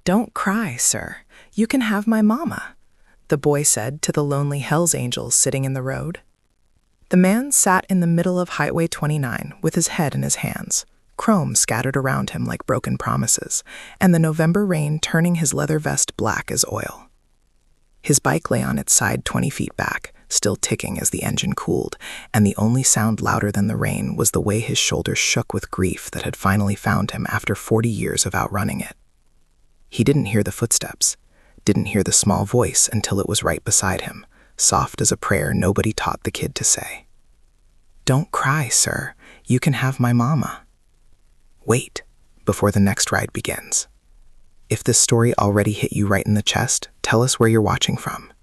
Don't cry, sir. You can have my mama, the boy said to the lonely Hells Angels sitting in the road. The man sat in the middle of Highway 29 with his head in his hands, chrome scattered around him like broken promises, and the November rain turning his leather vest black as oil. His bike lay on its side 20 feet back, still ticking as the engine cooled, and the only sound louder than the rain was the way his shoulders shook with grief that had finally found him after 40 years of outrunning it. He didn't hear the footsteps, didn't hear the small voice until it was right beside him, soft as a prayer nobody taught the kid to say. Don't cry, sir. You can have my mama. Wait, before the next ride begins. If this story already hit you right in the chest, tell us where you're watching from.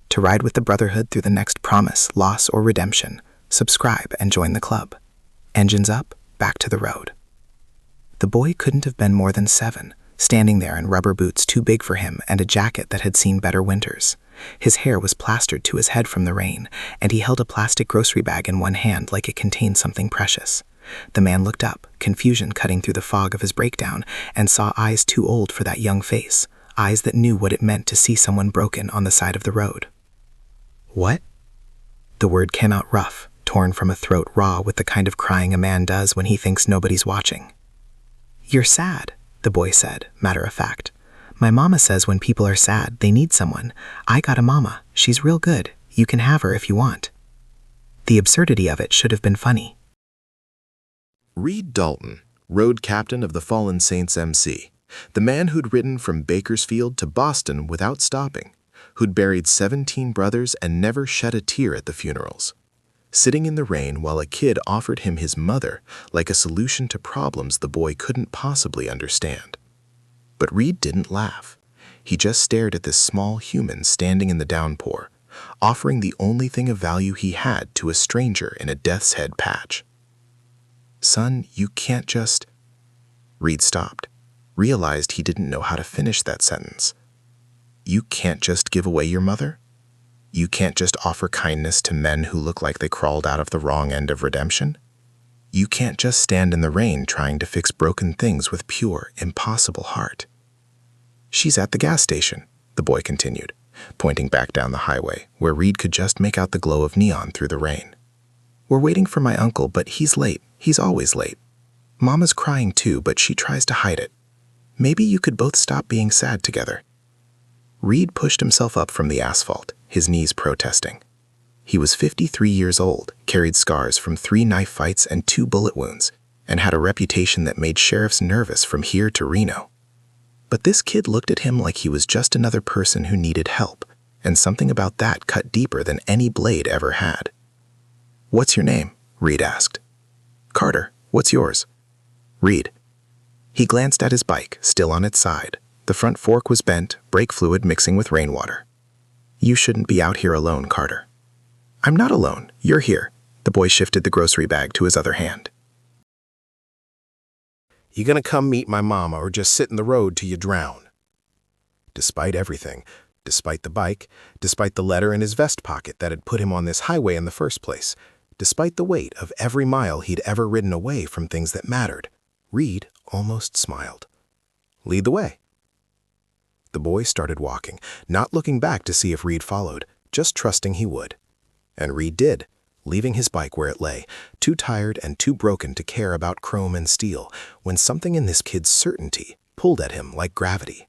To ride with the Brotherhood through the next promise, loss, or redemption, subscribe and join the club. Engines up, back to the road. The boy couldn't have been more than 7, standing there in rubber boots too big for him and a jacket that had seen better winters. His hair was plastered to his head from the rain, and he held a plastic grocery bag in one hand like it contained something precious. The man looked up, confusion cutting through the fog of his breakdown, and saw eyes too old for that young face, eyes that knew what it meant to see someone broken on the side of the road. What? The word came out rough, torn from a throat raw with the kind of crying a man does when he thinks nobody's watching. You're sad, the boy said, matter of fact. My mama says when people are sad, they need someone. I got a mama. She's real good. You can have her if you want. The absurdity of it should have been funny. Reed Dalton, road captain of the Fallen Saints MC, the man who'd ridden from Bakersfield to Boston without stopping, who'd buried 17 brothers and never shed a tear at the funerals. Sitting in the rain while a kid offered him his mother like a solution to problems the boy couldn't possibly understand. But Reed didn't laugh. He just stared at this small human standing in the downpour, offering the only thing of value he had to a stranger in a death's head patch. Son, you can't just... Reed stopped, realized he didn't know how to finish that sentence. You can't just give away your mother? You can't just offer kindness to men who look like they crawled out of the wrong end of redemption? You can't just stand in the rain trying to fix broken things with pure, impossible heart. She's at the gas station, the boy continued, pointing back down the highway, where Reed could just make out the glow of neon through the rain. We're waiting for my uncle, but he's late. He's always late. Mama's crying too, but she tries to hide it. Maybe you could both stop being sad together. Reed pushed himself up from the asphalt, his knees protesting. He was 53 years old, carried scars from 3 knife fights and 2 bullet wounds, and had a reputation that made sheriffs nervous from here to Reno. But this kid looked at him like he was just another person who needed help, and something about that cut deeper than any blade ever had. What's your name? Reed asked. Carter, what's yours? Reed. He glanced at his bike, still on its side. The front fork was bent, brake fluid mixing with rainwater. You shouldn't be out here alone, Carter. I'm not alone. You're here. The boy shifted the grocery bag to his other hand. You gonna come meet my mama or just sit in the road till you drown? Despite everything, despite the bike, despite the letter in his vest pocket that had put him on this highway in the first place, despite the weight of every mile he'd ever ridden away from things that mattered, Reed almost smiled. Lead the way. The boy started walking, not looking back to see if Reed followed, just trusting he would. And Reed did, leaving his bike where it lay, too tired and too broken to care about chrome and steel, when something in this kid's certainty pulled at him like gravity.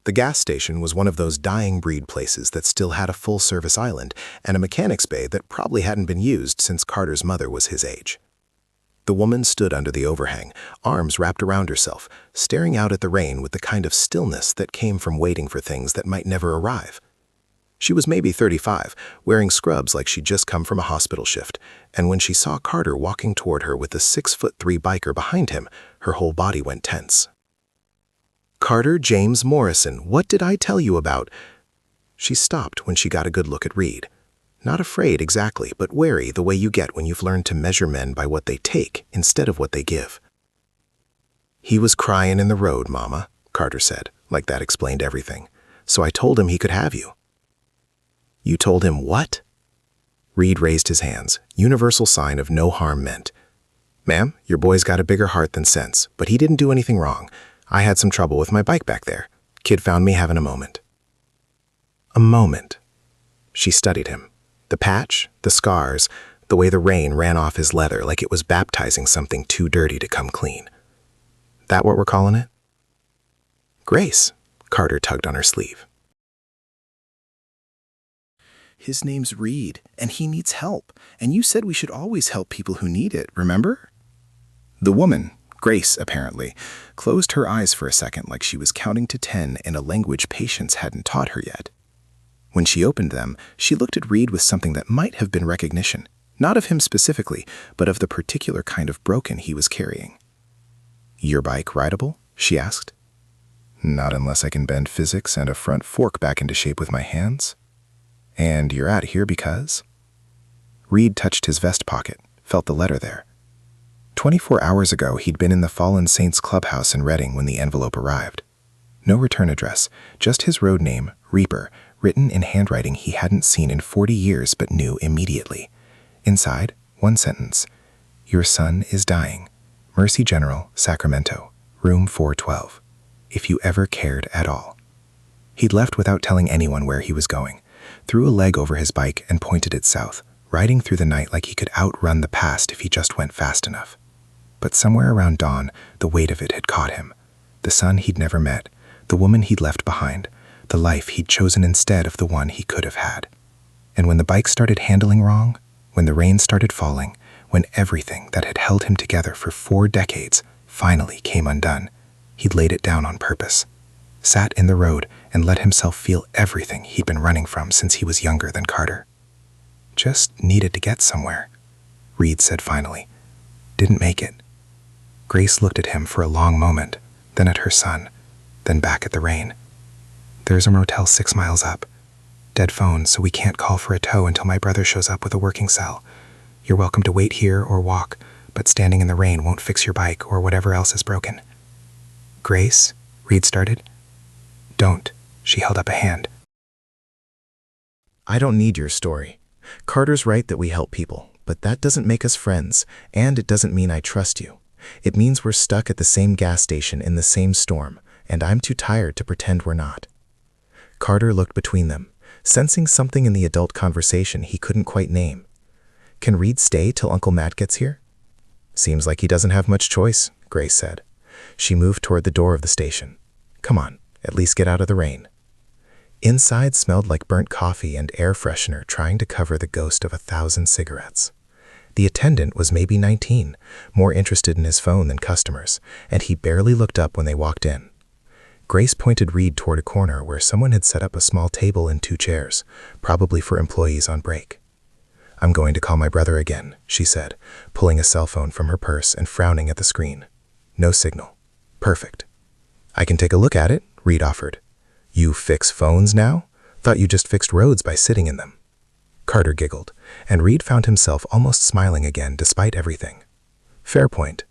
The gas station was one of those dying breed places that still had a full-service island and a mechanic's bay that probably hadn't been used since Carter's mother was his age. The woman stood under the overhang, arms wrapped around herself, staring out at the rain with the kind of stillness that came from waiting for things that might never arrive. She was maybe 35, wearing scrubs like she'd just come from a hospital shift, and when she saw Carter walking toward her with the 6'3" biker behind him, her whole body went tense. Carter James Morrison, what did I tell you about? She stopped when she got a good look at Reed. Not afraid exactly, but wary the way you get when you've learned to measure men by what they take instead of what they give. He was crying in the road, Mama, Carter said, like that explained everything. So I told him he could have you. You told him what? Reed raised his hands, universal sign of no harm meant. Ma'am, your boy's got a bigger heart than sense, but he didn't do anything wrong. I had some trouble with my bike back there. Kid found me having a moment. A moment. She studied him. The patch, the scars, the way the rain ran off his leather like it was baptizing something too dirty to come clean. That what we're calling it? Grace, Carter tugged on her sleeve. His name's Reed, and he needs help, and you said we should always help people who need it, remember? The woman, Grace apparently, closed her eyes for a second like she was counting to 10 in a language Patience hadn't taught her yet. When she opened them, she looked at Reed with something that might have been recognition, not of him specifically, but of the particular kind of broken he was carrying. "Your bike rideable?" she asked. "Not unless I can bend physics and a front fork back into shape with my hands. And you're out here because?" Reed touched his vest pocket, felt the letter there. 24 hours ago, he'd been in the Fallen Saints clubhouse in Reading when the envelope arrived. No return address, just his road name, Reaper, written in handwriting he hadn't seen in 40 years but knew immediately. Inside, one sentence: "Your son is dying. Mercy General, Sacramento, room 412. If you ever cared at all." He'd left without telling anyone where he was going, threw a leg over his bike and pointed it south, riding through the night like he could outrun the past if he just went fast enough. But somewhere around dawn, the weight of it had caught him. The son he'd never met, the woman he'd left behind, the life he'd chosen instead of the one he could have had. And when the bike started handling wrong, when the rain started falling, when everything that had held him together for 4 decades finally came undone, he'd laid it down on purpose, sat in the road and let himself feel everything he'd been running from since he was younger than Carter. "Just needed to get somewhere," Reed said finally. "Didn't make it." Grace looked at him for a long moment, then at her son, then back at the rain. "There's a motel 6 miles up. Dead phone, so we can't call for a tow until my brother shows up with a working cell. You're welcome to wait here or walk, but standing in the rain won't fix your bike or whatever else is broken." "Grace?" Reed started. "Don't." She held up a hand. I don't need your story. Carter's right that we help people, but that doesn't make us friends, and it doesn't mean I trust you. It means we're stuck at the same gas station in the same storm, and I'm too tired to pretend we're not. Carter looked between them, sensing something in the adult conversation he couldn't quite name. "Can Reed stay till Uncle Matt gets here?" "Seems like he doesn't have much choice," Grace said. She moved toward the door of the station. "Come on, at least get out of the rain." Inside smelled like burnt coffee and air freshener trying to cover the ghost of 1,000 cigarettes. The attendant was maybe 19, more interested in his phone than customers, and he barely looked up when they walked in. Grace pointed Reed toward a corner where someone had set up a small table and 2 chairs, probably for employees on break. "I'm going to call my brother again," she said, pulling a cell phone from her purse and frowning at the screen. No signal. "Perfect." "I can take a look at it," Reed offered. "You fix phones now? Thought you just fixed roads by sitting in them." Carter giggled, and Reed found himself almost smiling again despite everything. "Fair point."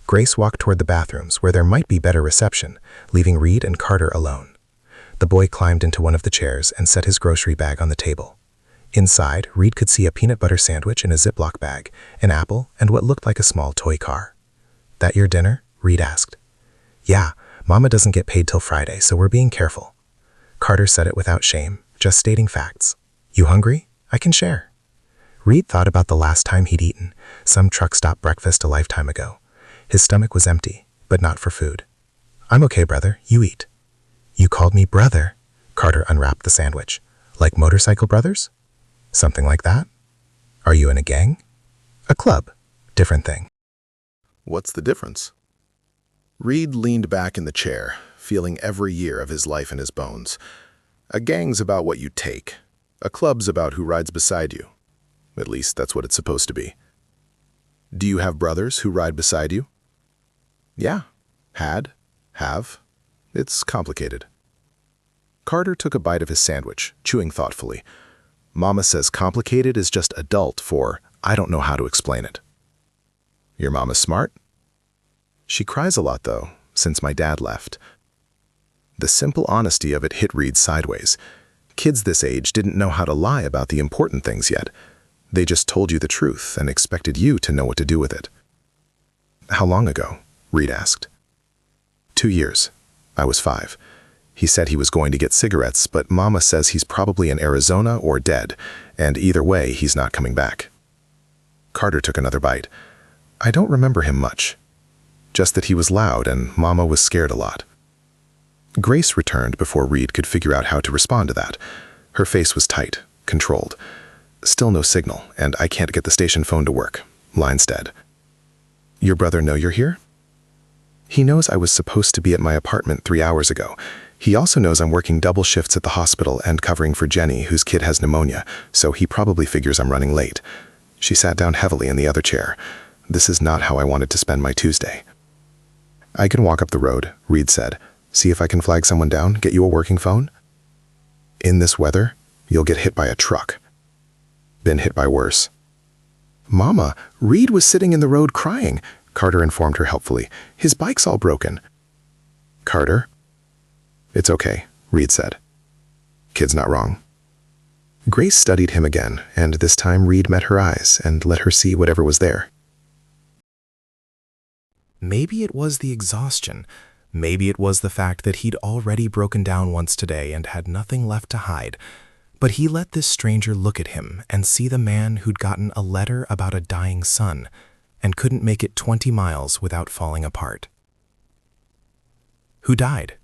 Grace walked toward the bathrooms where there might be better reception, leaving Reed and Carter alone. The boy climbed into one of the chairs and set his grocery bag on the table. Inside, Reed could see a peanut butter sandwich in a Ziploc bag, an apple, and what looked like a small toy car. "That your dinner?" Reed asked. "Yeah, Mama doesn't get paid till Friday, so we're being careful." Carter said it without shame, just stating facts. "You hungry? I can share." Reed thought about the last time he'd eaten, some truck stop breakfast a lifetime ago. His stomach was empty, but not for food. "I'm okay, brother. You eat." "You called me brother?" Carter unwrapped the sandwich. "Like motorcycle brothers?" "Something like that." "Are you in a gang?" "A club. Different thing." What's the difference? Reed leaned back in the chair, feeling every year of his life in his bones. A gang's about what you take. A club's about who rides beside you. At least that's what it's supposed to be. Do you have brothers who ride beside you? Yeah. Had. Have. It's complicated. Carter took a bite of his sandwich, chewing thoughtfully. Mama says complicated is just adult for I don't know how to explain it. Your mama's smart? She cries a lot, though, since my dad left. The simple honesty of it hit Reed sideways. Kids this age didn't know how to lie about the important things yet. They just told you the truth and expected you to know what to do with it. How long ago? Reed asked. 2 years. I was 5. He said he was going to get cigarettes, but Mama says he's probably in Arizona or dead, and either way, he's not coming back. Carter took another bite. I don't remember him much. Just that he was loud and Mama was scared a lot. Grace returned before Reed could figure out how to respond to that. Her face was tight, controlled. Still no signal, and I can't get the station phone to work. Line's dead. Your brother know you're here? He knows I was supposed to be at my apartment 3 hours ago. He also knows I'm working double shifts at the hospital and covering for Jenny, whose kid has pneumonia, so he probably figures I'm running late. She sat down heavily in the other chair. This is not how I wanted to spend my Tuesday. I can walk up the road, Reed said. See if I can flag someone down, get you a working phone? In this weather, you'll get hit by a truck. Been hit by worse. Mama, Reed was sitting in the road crying, Carter informed her helpfully. His bike's all broken. Carter? It's okay, Reed said. Kid's not wrong. Grace studied him again, and this time Reed met her eyes and let her see whatever was there. Maybe it was the exhaustion. Maybe it was the fact that he'd already broken down once today and had nothing left to hide. But he let this stranger look at him and see the man who'd gotten a letter about a dying son and couldn't make it 20 miles without falling apart. Who died?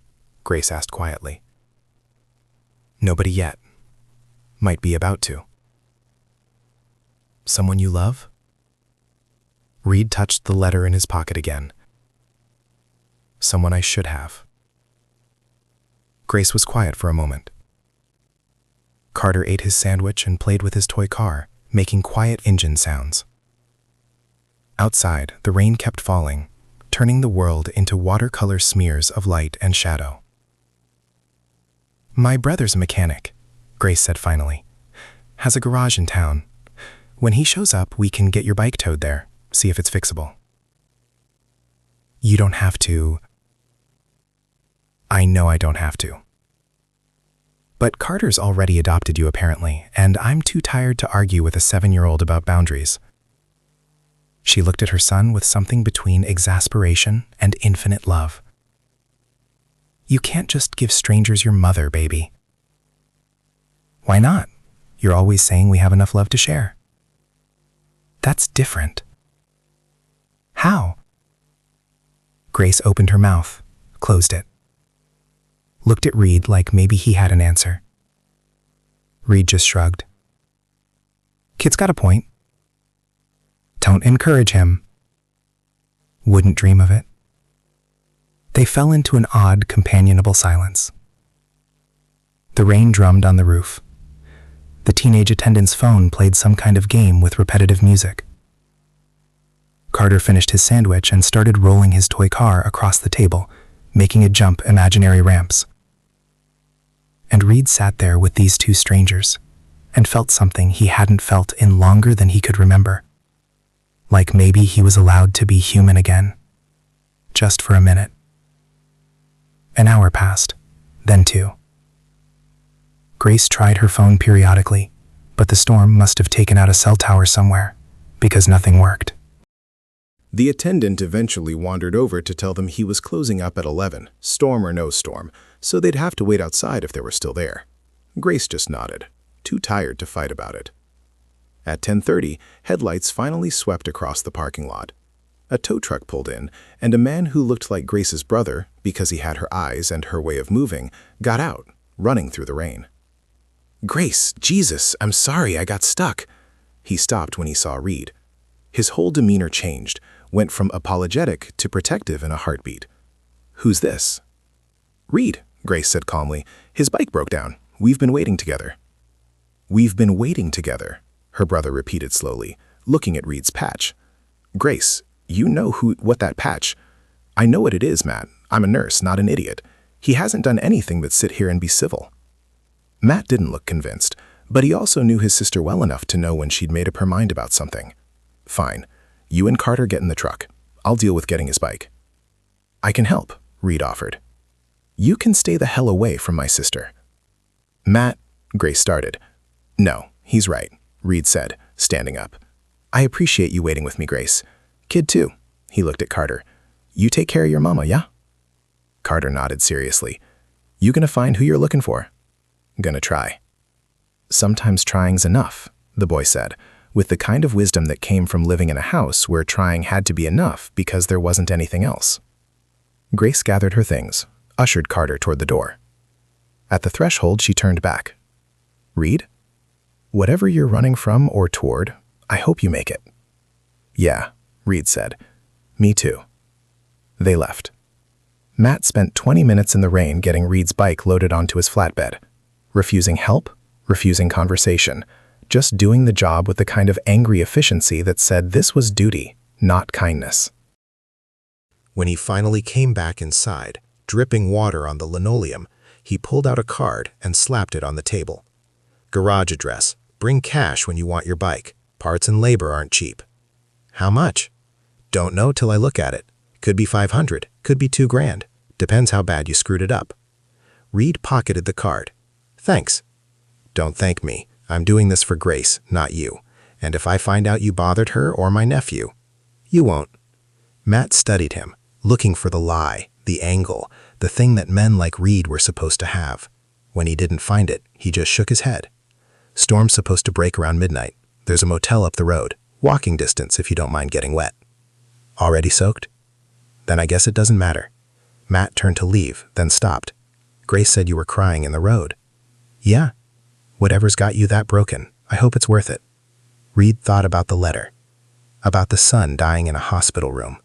Grace asked quietly. Nobody yet. Might be about to. Someone you love? Reed touched the letter in his pocket again. Someone I should have. Grace was quiet for a moment. Carter ate his sandwich and played with his toy car, making quiet engine sounds. Outside, the rain kept falling, turning the world into watercolor smears of light and shadow. My brother's a mechanic, Grace said finally. Has a garage in town. When he shows up, we can get your bike towed there, see if it's fixable. You don't have to. I know I don't have to. But Carter's already adopted you apparently, and I'm too tired to argue with a 7-year-old about boundaries. She looked at her son with something between exasperation and infinite love. You can't just give strangers your mother, baby. Why not? You're always saying we have enough love to share. That's different. How? Grace opened her mouth, closed it. Looked at Reed like maybe he had an answer. Reed just shrugged. Kid's got a point. Don't encourage him. Wouldn't dream of it. They fell into an odd, companionable silence. The rain drummed on the roof. The teenage attendant's phone played some kind of game with repetitive music. Carter finished his sandwich and started rolling his toy car across the table, making it jump imaginary ramps. And Reed sat there with these two strangers and felt something he hadn't felt in longer than he could remember. Like maybe he was allowed to be human again. Just for a minute. An hour passed, then 2. Grace tried her phone periodically, but the storm must have taken out a cell tower somewhere, because nothing worked. The attendant eventually wandered over to tell them he was closing up at 11, storm or no storm, so they'd have to wait outside if they were still there. Grace just nodded, too tired to fight about it. At 10:30, headlights finally swept across the parking lot. A tow truck pulled in, and a man who looked like Grace's brother, because he had her eyes and her way of moving, got out, running through the rain. Grace, Jesus, I'm sorry I got stuck. He stopped when he saw Reed. His whole demeanor changed, went from apologetic to protective in a heartbeat. Who's this? Reed, Grace said calmly. His bike broke down. We've been waiting together. We've been waiting together, her brother repeated slowly, looking at Reed's patch. Grace, you know what that patch. I know what it is, Matt. I'm a nurse, not an idiot. He hasn't done anything but sit here and be civil. Matt didn't look convinced, but he also knew his sister well enough to know when she'd made up her mind about something. Fine. You and Carter get in the truck. I'll deal with getting his bike. I can help, Reed offered. You can stay the hell away from my sister. Matt, Grace started. No, he's right, Reed said, standing up. I appreciate you waiting with me, Grace. Kid too. He looked at Carter. You take care of your mama, yeah? Carter nodded seriously. You gonna find who you're looking for? Gonna try. Sometimes trying's enough, the boy said, with the kind of wisdom that came from living in a house where trying had to be enough because there wasn't anything else. Grace gathered her things, ushered Carter toward the door. At the threshold, she turned back. Reed? Whatever you're running from or toward, I hope you make it. Yeah, Reed said. Me too. They left. Matt spent 20 minutes in the rain getting Reed's bike loaded onto his flatbed, refusing help, refusing conversation, just doing the job with the kind of angry efficiency that said this was duty, not kindness. When he finally came back inside, dripping water on the linoleum, he pulled out a card and slapped it on the table. Garage address. Bring cash when you want your bike. Parts and labor aren't cheap. How much? Don't know till I look at it. Could be 500, could be $2,000. Depends how bad you screwed it up. Reed pocketed the card. Thanks. Don't thank me. I'm doing this for Grace, not you. And if I find out you bothered her or my nephew, you won't. Matt studied him, looking for the lie, the angle, the thing that men like Reed were supposed to have. When he didn't find it, he just shook his head. Storm's supposed to break around midnight. There's a motel up the road, walking distance if you don't mind getting wet. Already soaked? Then I guess it doesn't matter. Matt turned to leave, then stopped. Grace said you were crying in the road. Yeah. Whatever's got you that broken, I hope it's worth it. Reed thought about the letter, about the son dying in a hospital room,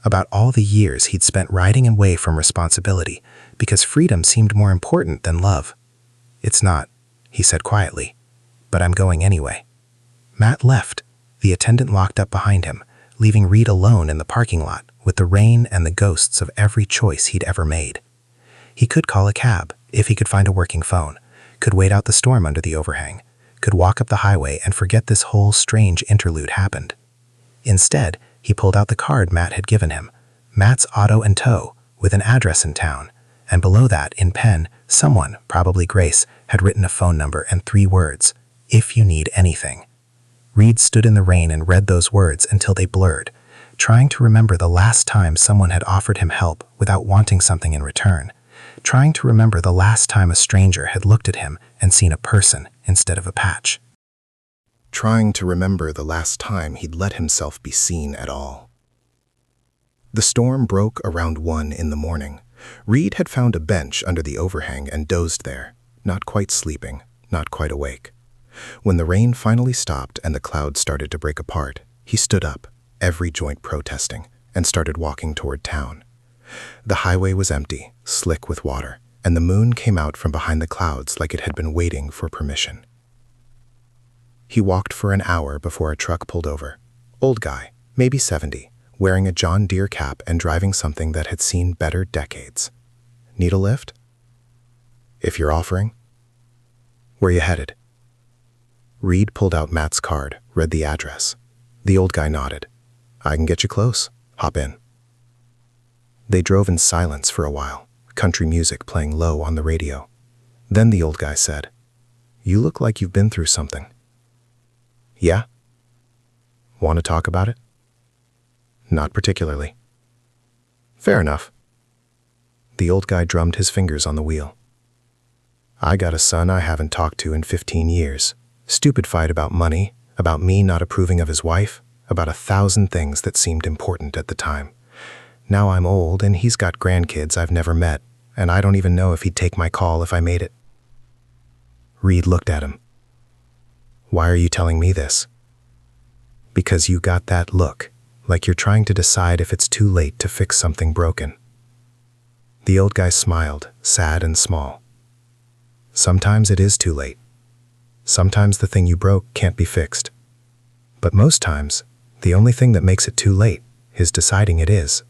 about all the years he'd spent riding away from responsibility because freedom seemed more important than love. It's not, he said quietly, but I'm going anyway. Matt left. The attendant locked up behind him, leaving Reed alone in the parking lot with the rain and the ghosts of every choice he'd ever made. He could call a cab if he could find a working phone, could wait out the storm under the overhang, could walk up the highway and forget this whole strange interlude happened. Instead, he pulled out the card Matt had given him, Matt's Auto and Tow, with an address in town, and below that, in pen, someone, probably Grace, had written a phone number and 3 words, if you need anything. Reed stood in the rain and read those words until they blurred, trying to remember the last time someone had offered him help without wanting something in return, trying to remember the last time a stranger had looked at him and seen a person instead of a patch. Trying to remember the last time he'd let himself be seen at all. The storm broke around 1 in the morning. Reed had found a bench under the overhang and dozed there, not quite sleeping, not quite awake. When the rain finally stopped and the clouds started to break apart, he stood up, every joint protesting, and started walking toward town. The highway was empty, slick with water, and the moon came out from behind the clouds like it had been waiting for permission. He walked for an hour before a truck pulled over. Old guy, maybe 70, wearing a John Deere cap and driving something that had seen better decades. Need a lift? If you're offering. Where you headed? Reed pulled out Matt's card, read the address. The old guy nodded. I can get you close. Hop in. They drove in silence for a while, country music playing low on the radio. Then the old guy said, You look like you've been through something. Yeah? Want to talk about it? Not particularly. Fair enough. The old guy drummed his fingers on the wheel. I got a son I haven't talked to in 15 years. Stupid fight about money, about me not approving of his wife, about 1,000 things that seemed important at the time. Now I'm old and he's got grandkids I've never met, and I don't even know if he'd take my call if I made it. Reed looked at him. Why are you telling me this? Because you got that look, like you're trying to decide if it's too late to fix something broken. The old guy smiled, sad and small. Sometimes it is too late. Sometimes the thing you broke can't be fixed. But most times, the only thing that makes it too late is deciding it is.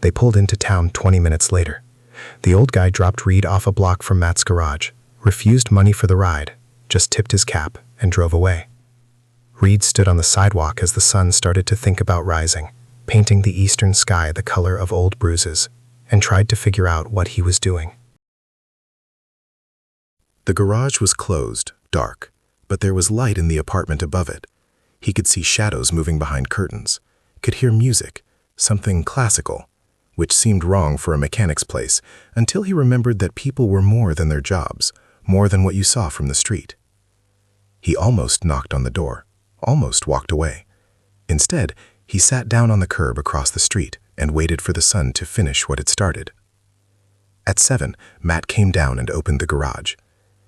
They pulled into town 20 minutes later. The old guy dropped Reed off a block from Matt's garage, refused money for the ride, just tipped his cap and drove away. Reed stood on the sidewalk as the sun started to think about rising, painting the eastern sky the color of old bruises, and tried to figure out what he was doing. The garage was closed, dark, but there was light in the apartment above it. He could see shadows moving behind curtains, could hear music, something classical, which seemed wrong for a mechanic's place until he remembered that people were more than their jobs, more than what you saw from the street. He almost knocked on the door, almost walked away. Instead, he sat down on the curb across the street and waited for the sun to finish what it started. At 7, Matt came down and opened the garage.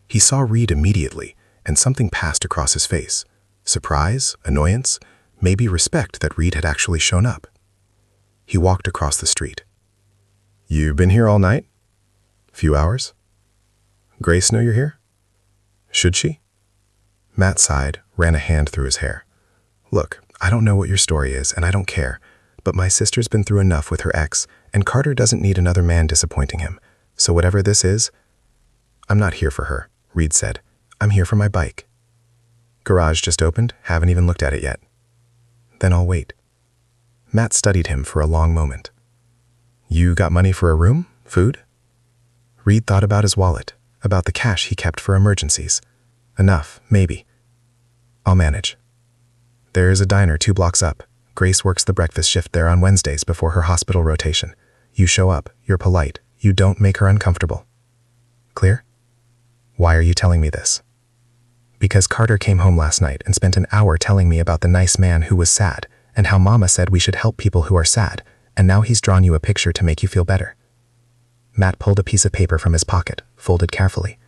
He saw Reed immediately, and something passed across his face. Surprise, annoyance, maybe respect that Reed had actually shown up. He walked across the street. "You been here all night? Few hours? Grace know you're here? Should she?" Matt sighed, ran a hand through his hair. "Look, I don't know what your story is, and I don't care, but my sister's been through enough with her ex, and Carter doesn't need another man disappointing him. So whatever this is..." "I'm not here for her," Reed said. "I'm here for my bike." "Garage just opened, haven't even looked at it yet." "Then I'll wait." Matt studied him for a long moment. "You got money for a room? Food?" Reed thought about his wallet, about the cash he kept for emergencies. "Enough, maybe. I'll manage. There's a diner 2 blocks up. Grace works the breakfast shift there on Wednesdays before her hospital rotation. You show up, you're polite, you don't make her uncomfortable. Clear? Why are you telling me this?" "Because Carter came home last night and spent an hour telling me about the nice man who was sad, and how Mama said we should help people who are sad, and now he's drawn you a picture to make you feel better." Matt pulled a piece of paper from his pocket, folded carefully.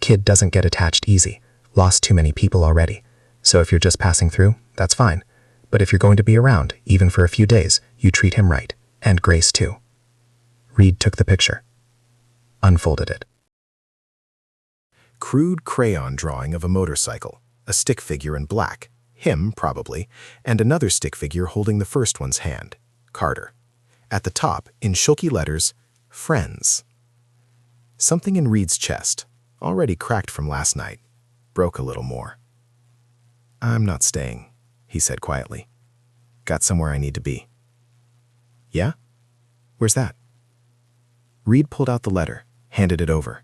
"Kid doesn't get attached easy, lost too many people already. So if you're just passing through, that's fine. But if you're going to be around, even for a few days, you treat him right, and Grace too." Reed took the picture, unfolded it. Crude crayon drawing of a motorcycle, a stick figure in black, him probably, and another stick figure holding the first one's hand, Carter. At the top, in Schulke letters, "Friends." Something in Reed's chest, already cracked from last night, broke a little more. "I'm not staying," he said quietly. "Got somewhere I need to be." "Yeah? Where's that?" Reed pulled out the letter, handed it over.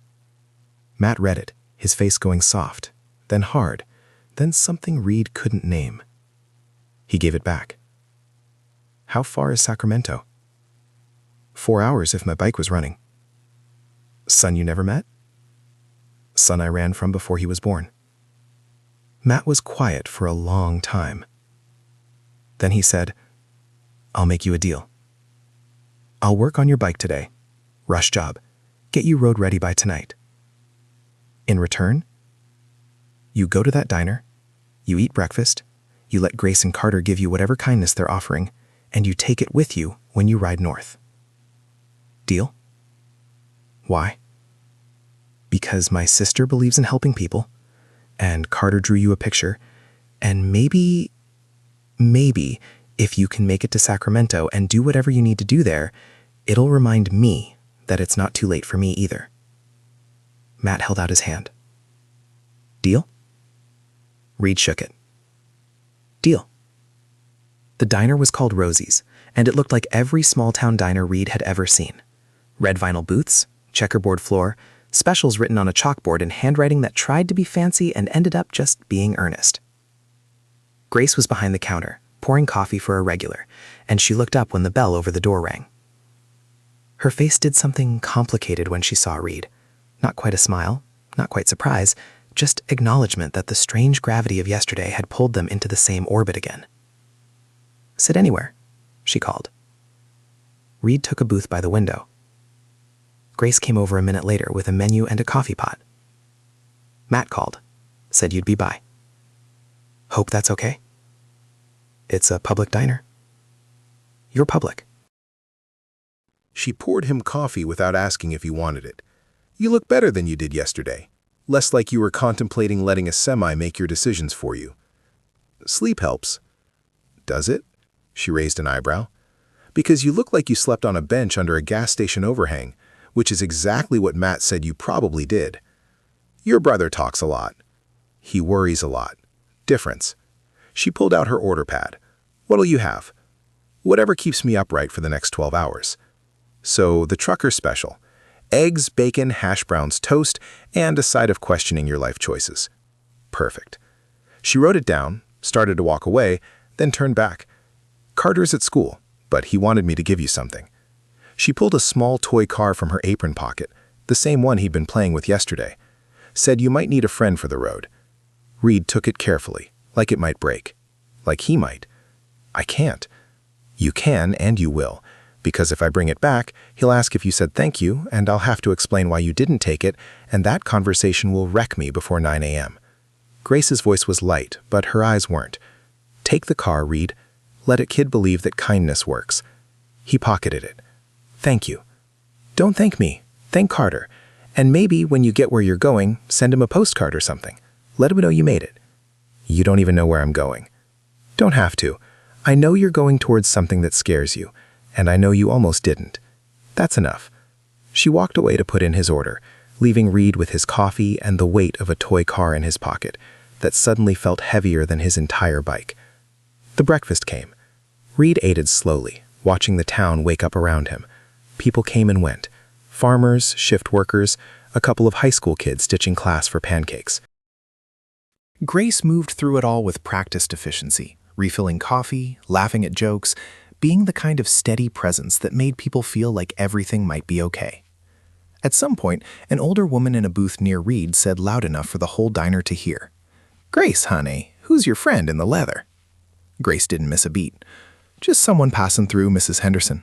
Matt read it, his face going soft, then hard, then something Reed couldn't name. He gave it back. "How far is Sacramento?" 4 hours if my bike was running." "Son you never met?" "Son I ran from before he was born." Matt was quiet for a long time. Then he said, "I'll make you a deal. I'll work on your bike today. Rush job. Get you road ready by tonight. In return, you go to that diner, you eat breakfast, you let Grace and Carter give you whatever kindness they're offering, and you take it with you when you ride north. Deal?" "Why?" "Because my sister believes in helping people, and Carter drew you a picture, and maybe if you can make it to Sacramento and do whatever you need to do there, it'll remind me that it's not too late for me either." Matt held out his hand. "Deal?" Reed shook it. "Deal." The diner was called Rosie's, and it looked like every small-town diner Reed had ever seen. Red vinyl booths, checkerboard floor, specials written on a chalkboard in handwriting that tried to be fancy and ended up just being earnest. Grace was behind the counter, pouring coffee for a regular, and she looked up when the bell over the door rang. Her face did something complicated when she saw Reed. Not quite a smile, not quite surprise, just acknowledgement that the strange gravity of yesterday had pulled them into the same orbit again. "Sit anywhere," she called. Reed took a booth by the window. Grace came over a minute later with a menu and a coffee pot. "Matt called. Said you'd be by. Hope that's okay? It's a public diner. You're public." She poured him coffee without asking if he wanted it. "You look better than you did yesterday. Less like you were contemplating letting a semi make your decisions for you. Sleep helps." "Does it?" She raised an eyebrow. "Because you look like you slept on a bench under a gas station overhang, which is exactly what Matt said you probably did. Your brother talks a lot. He worries a lot. Difference." She pulled out her order pad. "What'll you have?" "Whatever keeps me upright for the next 12 hours. So the trucker special. Eggs, bacon, hash browns, toast, and a side of questioning your life choices." "Perfect." She wrote it down, started to walk away, then turned back. "Carter's at school, but he wanted me to give you something." She pulled a small toy car from her apron pocket, the same one he'd been playing with yesterday. Said you might need a friend for the road. Reed took it carefully, like it might break. Like he might. I can't. You can and you will, because if I bring it back, he'll ask if you said thank you, and I'll have to explain why you didn't take it, and that conversation will wreck me before 9 a.m. Grace's voice was light, but her eyes weren't. Take the car, Reed. Let a kid believe that kindness works. He pocketed it. Thank you. Don't thank me. Thank Carter. And maybe when you get where you're going, send him a postcard or something. Let him know you made it. You don't even know where I'm going. Don't have to. I know you're going towards something that scares you, and I know you almost didn't. That's enough. She walked away to put in his order, leaving Reed with his coffee and the weight of a toy car in his pocket that suddenly felt heavier than his entire bike. The breakfast came. Reed ate it slowly, watching the town wake up around him. People came and went. Farmers, shift workers, a couple of high school kids ditching class for pancakes. Grace moved through it all with practiced efficiency, refilling coffee, laughing at jokes, being the kind of steady presence that made people feel like everything might be okay. At some point, an older woman in a booth near Reed said loud enough for the whole diner to hear, "Grace, honey, who's your friend in the leather?" Grace didn't miss a beat. "Just someone passing through, Mrs. Henderson."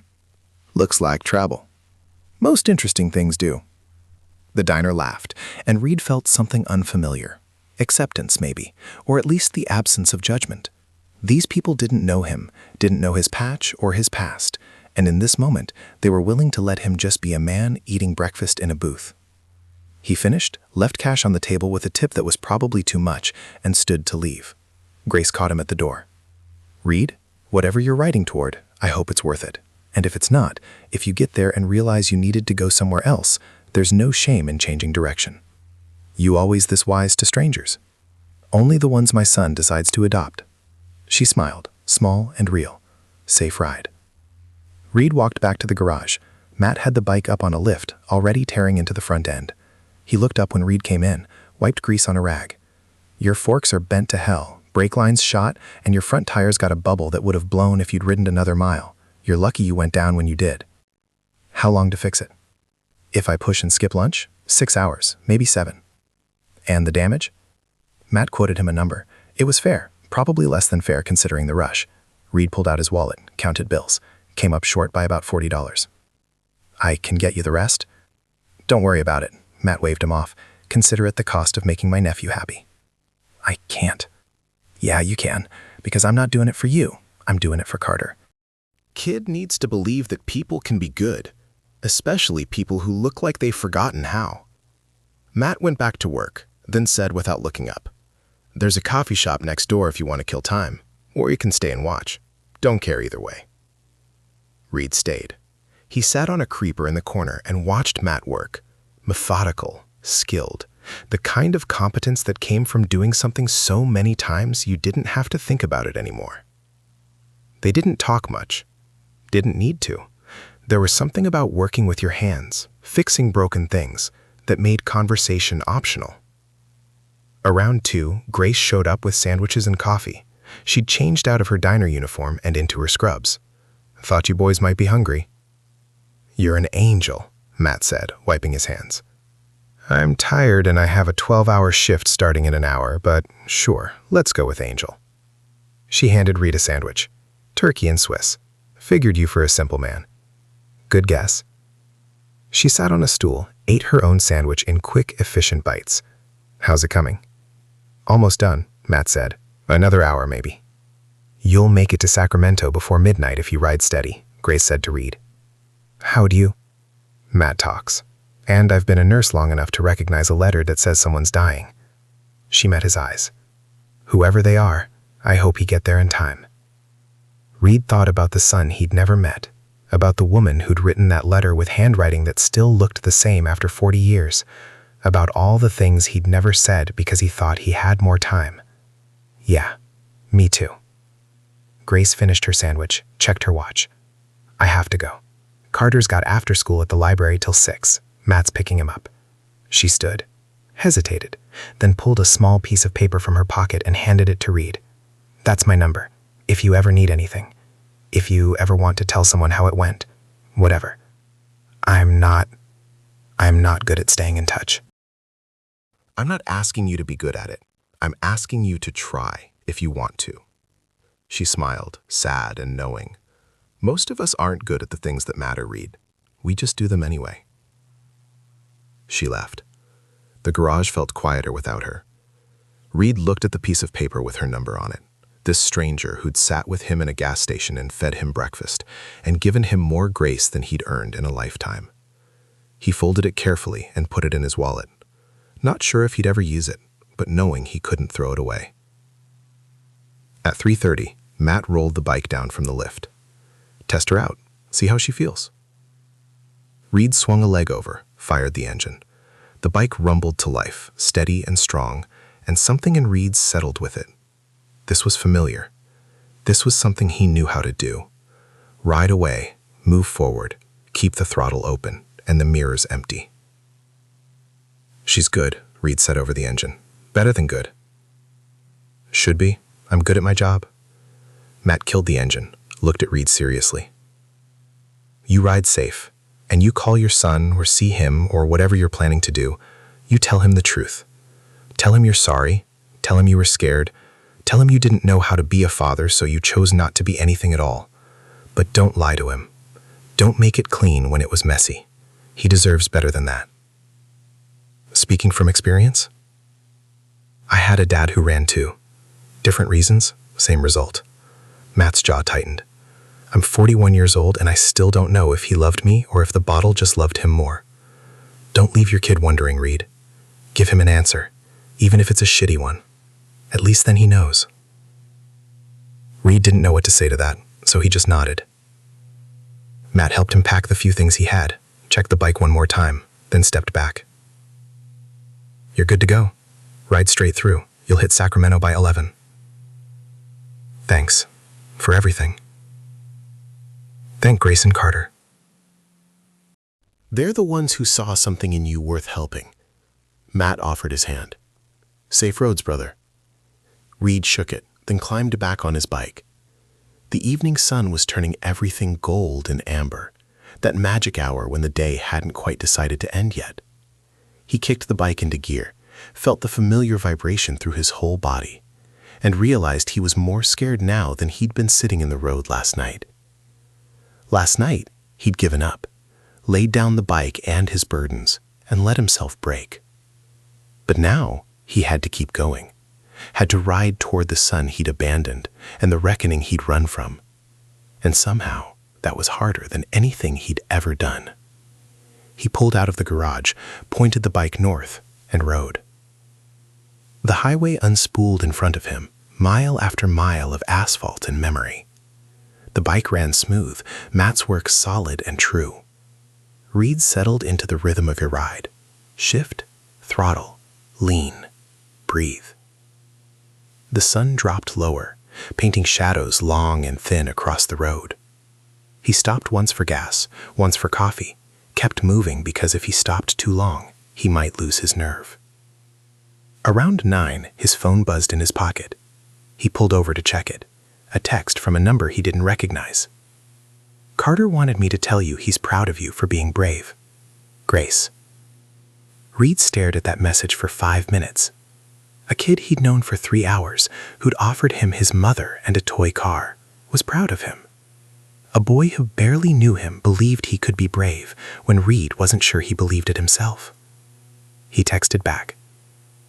"Looks like trouble." "Most interesting things do." The diner laughed, and Reed felt something unfamiliar. Acceptance, maybe, or at least the absence of judgment. These people didn't know him, didn't know his patch or his past, and in this moment, they were willing to let him just be a man eating breakfast in a booth. He finished, left cash on the table with a tip that was probably too much, and stood to leave. Grace caught him at the door. "Reed, whatever you're writing toward, I hope it's worth it. And if it's not, if you get there and realize you needed to go somewhere else, there's no shame in changing direction. You always this wise to strangers? Only the ones my son decides to adopt." She smiled, small and real. Safe ride. Reed walked back to the garage. Matt had the bike up on a lift, already tearing into the front end. He looked up when Reed came in, wiped grease on a rag. "Your forks are bent to hell, brake lines shot, and your front tires got a bubble that would have blown if you'd ridden another mile. You're lucky you went down when you did." "How long to fix it?" "If I push and skip lunch, 6 hours, maybe 7. "And the damage?" Matt quoted him a number. It was fair, probably less than fair considering the rush. Reed pulled out his wallet, counted bills, came up short by about $40. "I can get you the rest?" "Don't worry about it," Matt waved him off. "Consider it the cost of making my nephew happy." "I can't." "Yeah, you can, because I'm not doing it for you. I'm doing it for Carter." Kid needs to believe that people can be good, especially people who look like they've forgotten how. Matt went back to work, then said without looking up, "There's a coffee shop next door if you want to kill time, or you can stay and watch. Don't care either way." Reed stayed. He sat on a creeper in the corner and watched Matt work. Methodical, skilled, the kind of competence that came from doing something so many times you didn't have to think about it anymore. They didn't talk much. Didn't need to. There was something about working with your hands, fixing broken things, that made conversation optional. Around 2, Grace showed up with sandwiches and coffee. She'd changed out of her diner uniform and into her scrubs. "Thought you boys might be hungry." "You're an angel," Matt said, wiping his hands. "I'm tired and I have a 12-hour shift starting in an hour, but sure, let's go with angel." She handed Reed a sandwich. "Turkey and Swiss. Figured you for a simple man." "Good guess." She sat on a stool, ate her own sandwich in quick, efficient bites. "How's it coming?" "Almost done," Matt said. "Another hour, maybe." "You'll make it to Sacramento before midnight if you ride steady," Grace said to Reed. "How do you?" Matt talks. "And I've been a nurse long enough to recognize a letter that says someone's dying." She met his eyes. "Whoever they are, I hope he get there in time." Reed thought about the son he'd never met, about the woman who'd written that letter with handwriting that still looked the same after 40 years, about all the things he'd never said because he thought he had more time. "Yeah, me too." Grace finished her sandwich, checked her watch. "I have to go. Carter's got after school at the library till 6. Matt's picking him up." She stood, hesitated, then pulled a small piece of paper from her pocket and handed it to Reed. "That's my number. If you ever need anything. If you ever want to tell someone how it went. Whatever. I'm not good at staying in touch. I'm not asking you to be good at it. I'm asking you to try if you want to. She smiled, sad and knowing. Most of us aren't good at the things that matter, Reed. We just do them anyway. She left. The garage felt quieter without her. Reed looked at the piece of paper with her number on it. This stranger who'd sat with him in a gas station and fed him breakfast and given him more grace than he'd earned in a lifetime. He folded it carefully and put it in his wallet. Not sure if he'd ever use it, but knowing he couldn't throw it away. At 3:30, Matt rolled the bike down from the lift. Test her out, see how she feels. Reed swung a leg over, fired the engine. The bike rumbled to life, steady and strong, and something in Reed settled with it. This was familiar. This was something he knew how to do. Ride away, move forward, keep the throttle open, and the mirrors empty. She's good, Reed said over the engine. Better than good. Should be. I'm good at my job. Matt killed the engine, looked at Reed seriously. You ride safe, and you call your son or see him or whatever you're planning to do. You tell him the truth. Tell him you're sorry. Tell him you were scared. Tell him you didn't know how to be a father, so you chose not to be anything at all. But don't lie to him. Don't make it clean when it was messy. He deserves better than that. Speaking from experience? I had a dad who ran too. Different reasons, same result. Matt's jaw tightened. I'm 41 years old and I still don't know if he loved me or if the bottle just loved him more. Don't leave your kid wondering, Reed. Give him an answer, even if it's a shitty one. At least then he knows. Reed didn't know what to say to that, so he just nodded. Matt helped him pack the few things he had, checked the bike one more time, then stepped back. You're good to go. Ride straight through. You'll hit Sacramento by 11. Thanks. For everything. Thank Grace and Carter. They're the ones who saw something in you worth helping. Matt offered his hand. Safe roads, brother. Reed shook it, then climbed back on his bike. The evening sun was turning everything gold and amber, that magic hour when the day hadn't quite decided to end yet. He kicked the bike into gear, felt the familiar vibration through his whole body, and realized he was more scared now than he'd been sitting in the road last night. Last night, he'd given up, laid down the bike and his burdens, and let himself break. But now, he had to keep going, had to ride toward the sun he'd abandoned and the reckoning he'd run from. And somehow, that was harder than anything he'd ever done. He pulled out of the garage, pointed the bike north, and rode. The highway unspooled in front of him, mile after mile of asphalt and memory. The bike ran smooth, Matt's work solid and true. Reed settled into the rhythm of your ride. Shift, throttle, lean, breathe. The sun dropped lower, painting shadows long and thin across the road. He stopped once for gas, once for coffee, kept moving because if he stopped too long, he might lose his nerve. Around 9, his phone buzzed in his pocket. He pulled over to check it, a text from a number he didn't recognize. Carter wanted me to tell you he's proud of you for being brave. Grace. Reed stared at that message for 5 minutes. A kid he'd known for 3 hours, who'd offered him his mother and a toy car, was proud of him. A boy who barely knew him believed he could be brave when Reed wasn't sure he believed it himself. He texted back,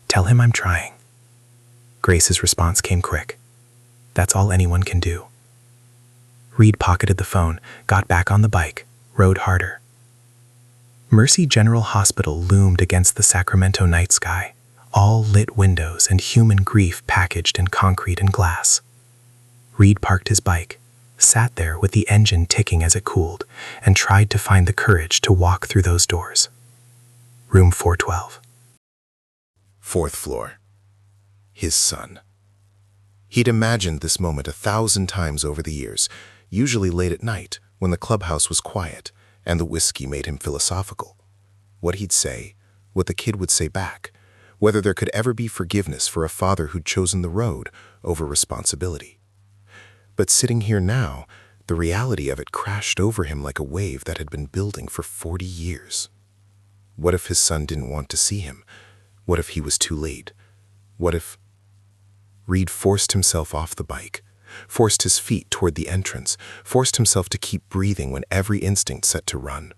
"Tell him I'm trying." Grace's response came quick. "That's all anyone can do." Reed pocketed the phone, got back on the bike, rode harder. Mercy General Hospital loomed against the Sacramento night sky, all lit windows and human grief packaged in concrete and glass. Reed parked his bike, sat there with the engine ticking as it cooled, and tried to find the courage to walk through those doors. Room 412. 4th floor. His son. He'd imagined this moment 1,000 times over the years, usually late at night when the clubhouse was quiet and the whiskey made him philosophical. What he'd say, what the kid would say back, whether there could ever be forgiveness for a father who'd chosen the road over responsibility. But sitting here now, The reality of it crashed over him like a wave that had been building for 40 years. What if his son didn't want to see him? What if he was too late? What if... Reed forced himself off the bike, forced his feet toward the entrance, forced himself to keep breathing when every instinct set to run.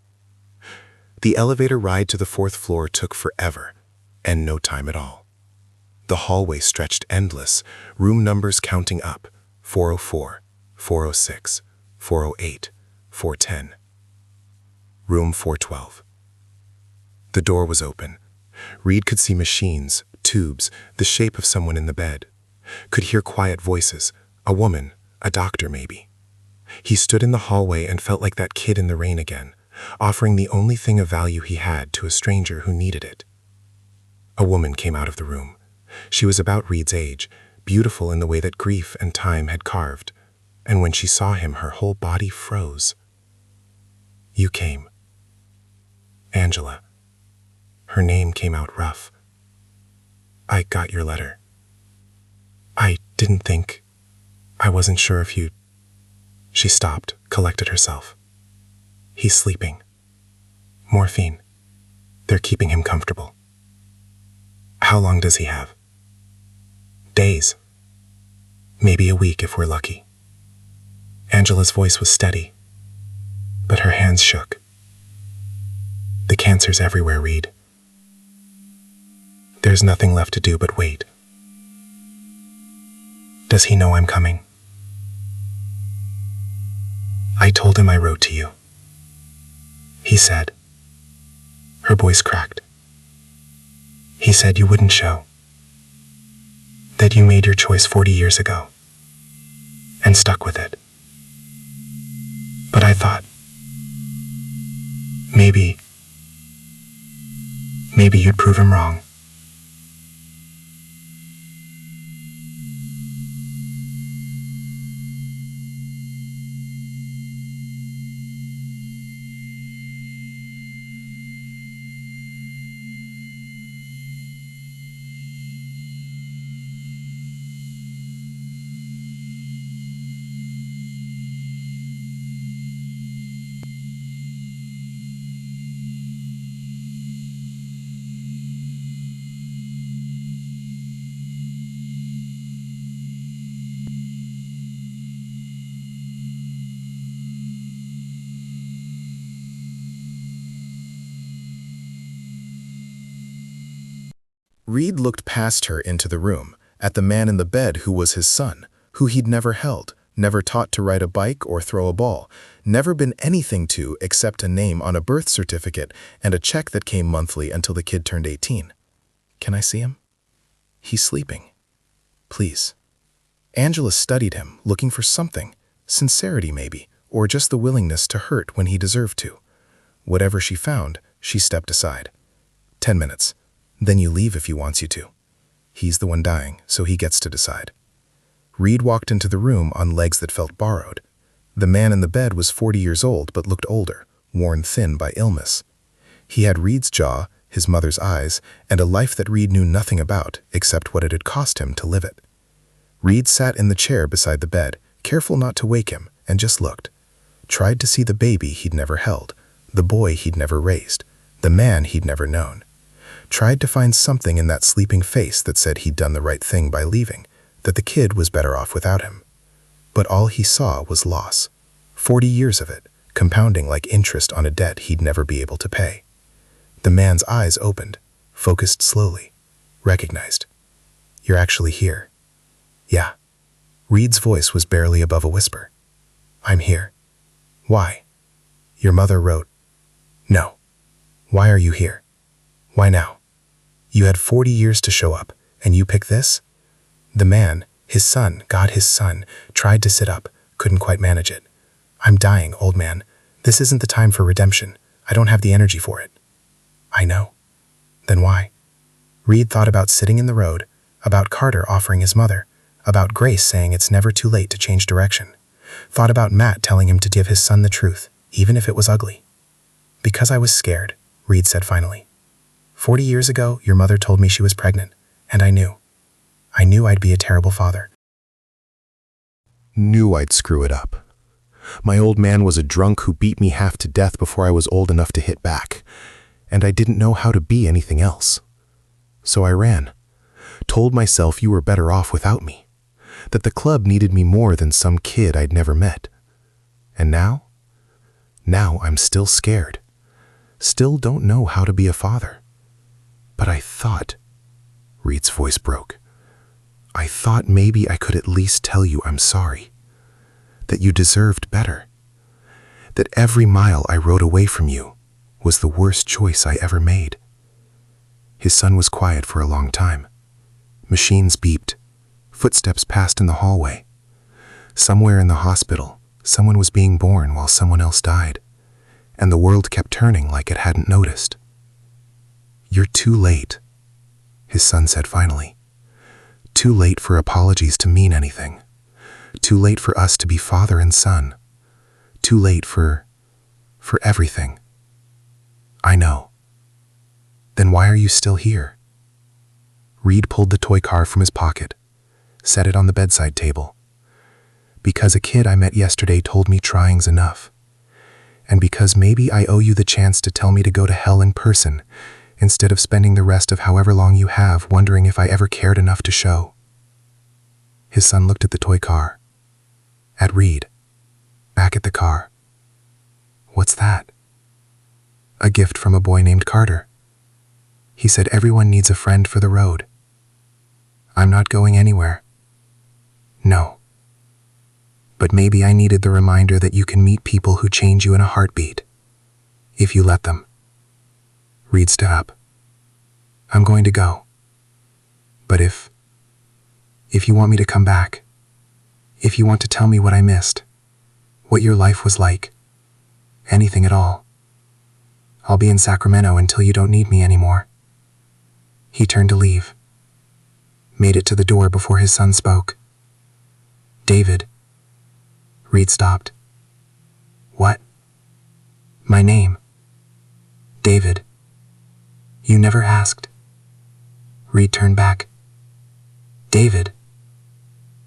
The elevator ride to the 4th floor took forever, and no time at all. The hallway stretched endless, room numbers counting up: 404, 406, 408, 410. Room 412. The door was open. Reed could see machines, tubes, the shape of someone in the bed. Could hear quiet voices, a woman, a doctor maybe. He stood in the hallway and felt like that kid in the rain again, offering the only thing of value he had to a stranger who needed it. A woman came out of the room. She was about Reed's age, beautiful in the way that grief and time had carved, and when she saw him, her whole body froze. "You came." Angela. Her name came out rough. "I got your letter. I didn't think. I wasn't sure if you..." She stopped, collected herself. "He's sleeping. Morphine. They're keeping him comfortable." "How long does he have?" "Days. Maybe a week if we're lucky." Angela's voice was steady, but her hands shook. "The cancer's everywhere, Reed. There's nothing left to do but wait." "Does he know I'm coming?" "I told him I wrote to you. He said..." Her voice cracked. "He said you wouldn't show. That you made your choice 40 years ago. And stuck with it. But I thought... Maybe you'd prove him wrong." Reed looked past her into the room, at the man in the bed who was his son, who he'd never held, never taught to ride a bike or throw a ball, never been anything to except a name on a birth certificate and a check that came monthly until the kid turned 18. "Can I see him?" "He's sleeping. Please." Angela studied him, looking for something, sincerity maybe, or just the willingness to hurt when he deserved to. Whatever she found, she stepped aside. 10 minutes. Then you leave if he wants you to. He's the one dying, so he gets to decide. Reed walked into the room on legs that felt borrowed. The man in the bed was 40 years old but looked older, worn thin by illness. He had Reed's jaw, his mother's eyes, and a life that Reed knew nothing about except what it had cost him to live it. Reed sat in the chair beside the bed, careful not to wake him, and just looked. Tried to see the baby he'd never held, the boy he'd never raised, the man he'd never known. Tried to find something in that sleeping face that said he'd done the right thing by leaving, that the kid was better off without him. But all he saw was loss. 40 years of it, compounding like interest on a debt he'd never be able to pay. The man's eyes opened, focused slowly, recognized. "You're actually here." "Yeah." Reed's voice was barely above a whisper. "I'm here." "Why?" "Your mother wrote..." "No." "Why are you here? Why now? You had 40 years to show up, and you pick this?" The man, his son, God, his son, tried to sit up, couldn't quite manage it. "I'm dying, old man. This isn't the time for redemption. I don't have the energy for it." "I know." "Then why?" Reed thought about sitting in the road, about Carter offering his mother, about Grace saying it's never too late to change direction. Thought about Matt telling him to give his son the truth, even if it was ugly. "Because I was scared," Reed said finally. 40 years ago, your mother told me she was pregnant, and I knew. I knew I'd be a terrible father. Knew I'd screw it up. My old man was a drunk who beat me half to death before I was old enough to hit back, and I didn't know how to be anything else. So I ran, told myself you were better off without me, that the club needed me more than some kid I'd never met. And now I'm still scared, still don't know how to be a father. But I thought, Reed's voice broke, I thought maybe I could at least tell you I'm sorry, that you deserved better, that every mile I rode away from you was the worst choice I ever made. His son was quiet for a long time. Machines beeped. Footsteps passed in the hallway. Somewhere in the hospital, someone was being born while someone else died, and the world kept turning like it hadn't noticed. You're too late, his son said finally. Too late for apologies to mean anything. Too late for us to be father and son. Too late for everything. I know. Then why are you still here? Reed pulled the toy car from his pocket, set it on the bedside table. Because a kid I met yesterday told me trying's enough. And because maybe I owe you the chance to tell me to go to hell in person, instead of spending the rest of however long you have wondering if I ever cared enough to show. His son looked at the toy car, at Reed, back at the car. What's that? A gift from a boy named Carter. He said everyone needs a friend for the road. I'm not going anywhere. No. But maybe I needed the reminder that you can meet people who change you in a heartbeat, if you let them. Reed stood up. I'm going to go. But if you want me to come back, if you want to tell me what I missed, what your life was like, anything at all, I'll be in Sacramento until you don't need me anymore. He turned to leave, made it to the door before his son spoke. David. Reed stopped. What? My name. David. You never asked. Reed turned back. David.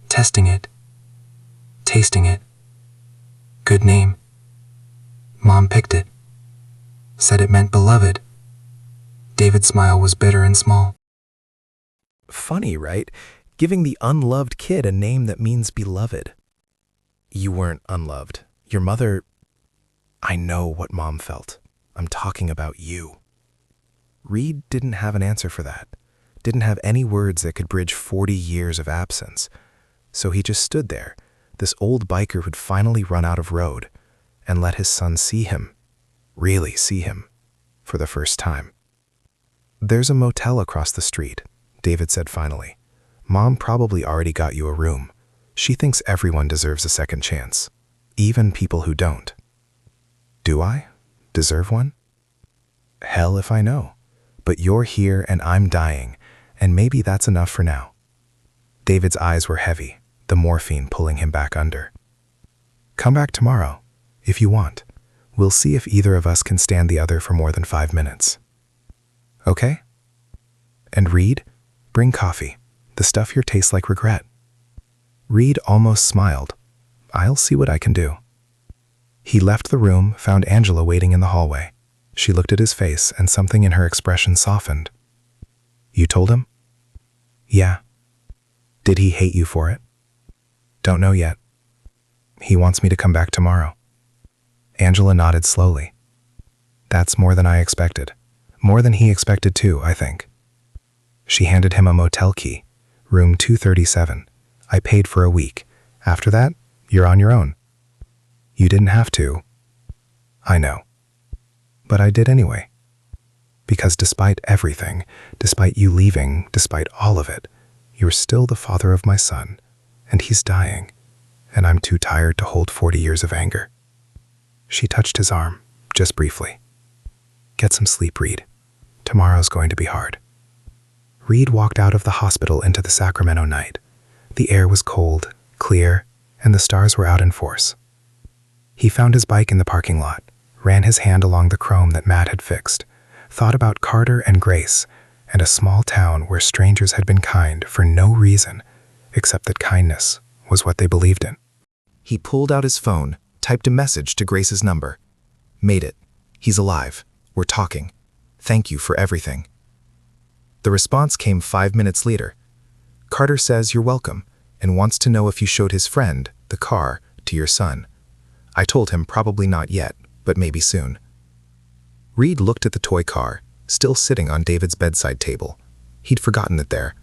Testing it. Tasting it. Good name. Mom picked it. Said it meant beloved. David's smile was bitter and small. Funny, right? Giving the unloved kid a name that means beloved. You weren't unloved. Your mother... I know what Mom felt. I'm talking about you. Reed didn't have an answer for that. Didn't have any words that could bridge 40 years of absence. So he just stood there, this old biker who'd finally run out of road, and let his son see him, really see him, for the first time. There's a motel across the street, David said finally. Mom probably already got you a room. She thinks everyone deserves a second chance, even people who don't. Do I deserve one? Hell if I know. But you're here and I'm dying, and maybe that's enough for now. David's eyes were heavy, the morphine pulling him back under. Come back tomorrow, if you want. We'll see if either of us can stand the other for more than 5 minutes. Okay? And Reed, bring coffee. The stuff here tastes like regret. Reed almost smiled. I'll see what I can do. He left the room, found Angela waiting in the hallway. She looked at his face and something in her expression softened. You told him? Yeah. Did he hate you for it? Don't know yet. He wants me to come back tomorrow. Angela nodded slowly. That's more than I expected. More than he expected too, I think. She handed him a motel key, room 237. I paid for a week. After that, you're on your own. You didn't have to. I know. But I did anyway. Because despite everything, despite you leaving, despite all of it, you're still the father of my son, and he's dying, and I'm too tired to hold 40 years of anger. She touched his arm, just briefly. Get some sleep, Reed. Tomorrow's going to be hard. Reed walked out of the hospital into the Sacramento night. The air was cold, clear, and the stars were out in force. He found his bike in the parking lot, ran his hand along the chrome that Matt had fixed, thought about Carter and Grace, and a small town where strangers had been kind for no reason, except that kindness was what they believed in. He pulled out his phone, Typed a message to Grace's number. Made it. He's alive. We're talking. Thank you for everything. The response came 5 minutes later. Carter says you're welcome and wants to know if you showed his friend, the car, to your son. I told him probably not yet, but maybe soon. Reed looked at the toy car, still sitting on David's bedside table. He'd forgotten it there,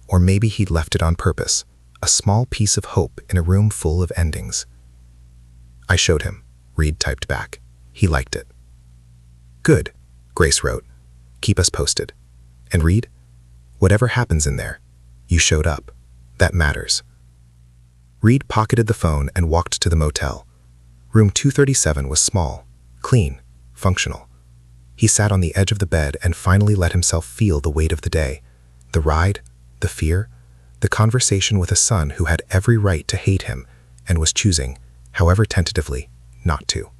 or maybe he'd left it on purpose, a small piece of hope in a room full of endings. I showed him, Reed typed back. He liked it. Good, Grace wrote. Keep us posted. And Reed, whatever happens in there, you showed up. That matters. Reed pocketed the phone and walked to the motel. Room 237 was small, clean, functional. He sat on the edge of the bed and finally let himself feel the weight of the day, the ride, the fear, the conversation with a son who had every right to hate him and was choosing, however tentatively, not to.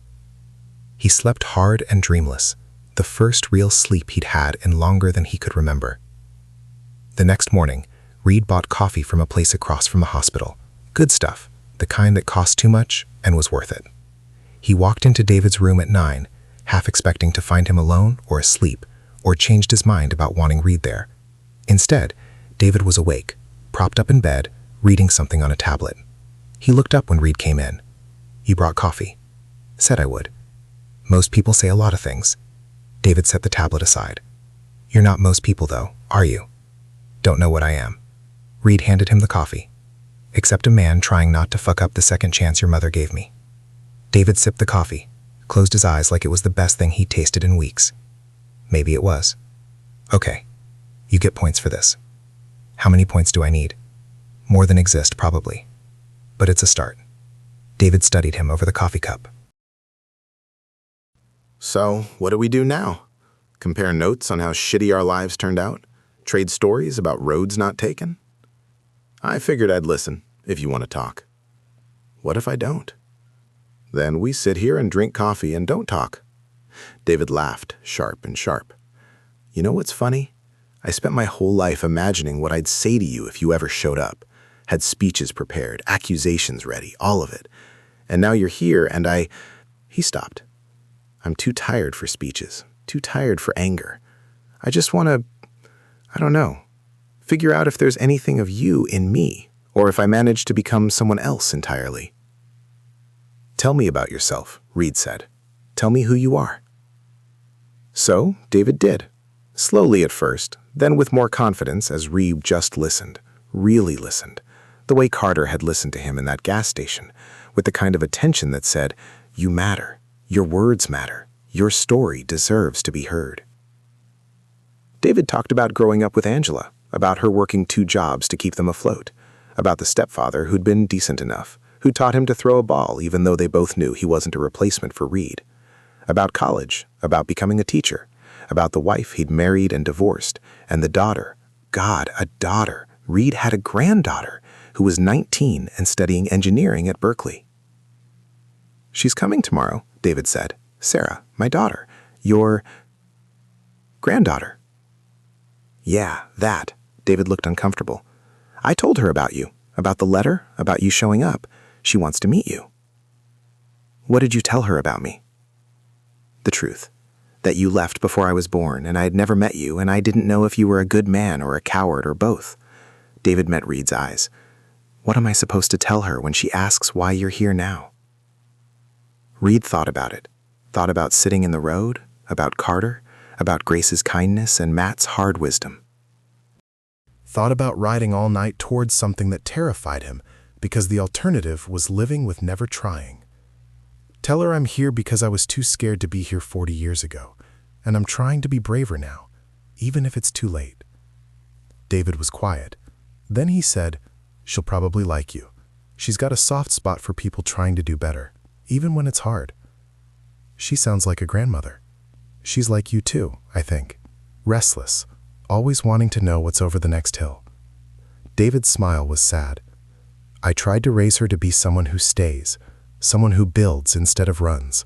He slept hard and dreamless, the first real sleep he'd had in longer than he could remember. The next morning, Reed bought coffee from a place across from the hospital. Good stuff, the kind that cost too much and was worth it. He walked into David's room at 9, half expecting to find him alone or asleep, or changed his mind about wanting Reed there. Instead, David was awake, propped up in bed, reading something on a tablet. He looked up when Reed came in. You brought coffee. Said I would. Most people say a lot of things. David set the tablet aside. You're not most people though, are you? Don't know what I am. Reed handed him the coffee. Except a man trying not to fuck up the second chance your mother gave me. David sipped the coffee, closed his eyes like it was the best thing he'd tasted in weeks. Maybe it was. Okay, you get points for this. How many points do I need? More than exist, probably. But it's a start. David studied him over the coffee cup. So, what do we do now? Compare notes on how shitty our lives turned out? Trade stories about roads not taken? I figured I'd listen, if you want to talk. What if I don't? Then we sit here and drink coffee and don't talk. David laughed, sharp and sharp. You know what's funny? I spent my whole life imagining what I'd say to you if you ever showed up. Had speeches prepared, accusations ready, all of it. And now you're here and He stopped. I'm too tired for speeches, too tired for anger. I just want to, I don't know, figure out if there's anything of you in me, or if I manage to become someone else entirely. Tell me about yourself, Reed said. Tell me who you are. So, David did. Slowly at first, then with more confidence as Reed just listened, really listened, the way Carter had listened to him in that gas station, with the kind of attention that said, you matter, your words matter, your story deserves to be heard. David talked about growing up with Angela, about her working 2 jobs to keep them afloat, about the stepfather who'd been decent enough, who taught him to throw a ball even though they both knew he wasn't a replacement for Reed, about college, about becoming a teacher, about the wife he'd married and divorced, and the daughter. God, a daughter. Reed had a granddaughter who was 19 and studying engineering at Berkeley. She's coming tomorrow, David said. Sarah, my daughter. Your granddaughter. Yeah, that. David looked uncomfortable. I told her about you, about the letter, about you showing up. She wants to meet you. What did you tell her about me? The truth. That you left before I was born, and I had never met you, and I didn't know if you were a good man or a coward or both. David met Reed's eyes. What am I supposed to tell her when she asks why you're here now? Reed thought about it. Thought about sitting in the road, about Carter, about Grace's kindness and Matt's hard wisdom. Thought about riding all night towards something that terrified him, because the alternative was living with never trying. Tell her I'm here because I was too scared to be here 40 years ago, and I'm trying to be braver now, even if it's too late. David was quiet. Then he said, she'll probably like you. She's got a soft spot for people trying to do better, even when it's hard. She sounds like a grandmother. She's like you too, I think. Restless, always wanting to know what's over the next hill. David's smile was sad. I tried to raise her to be someone who stays, someone who builds instead of runs.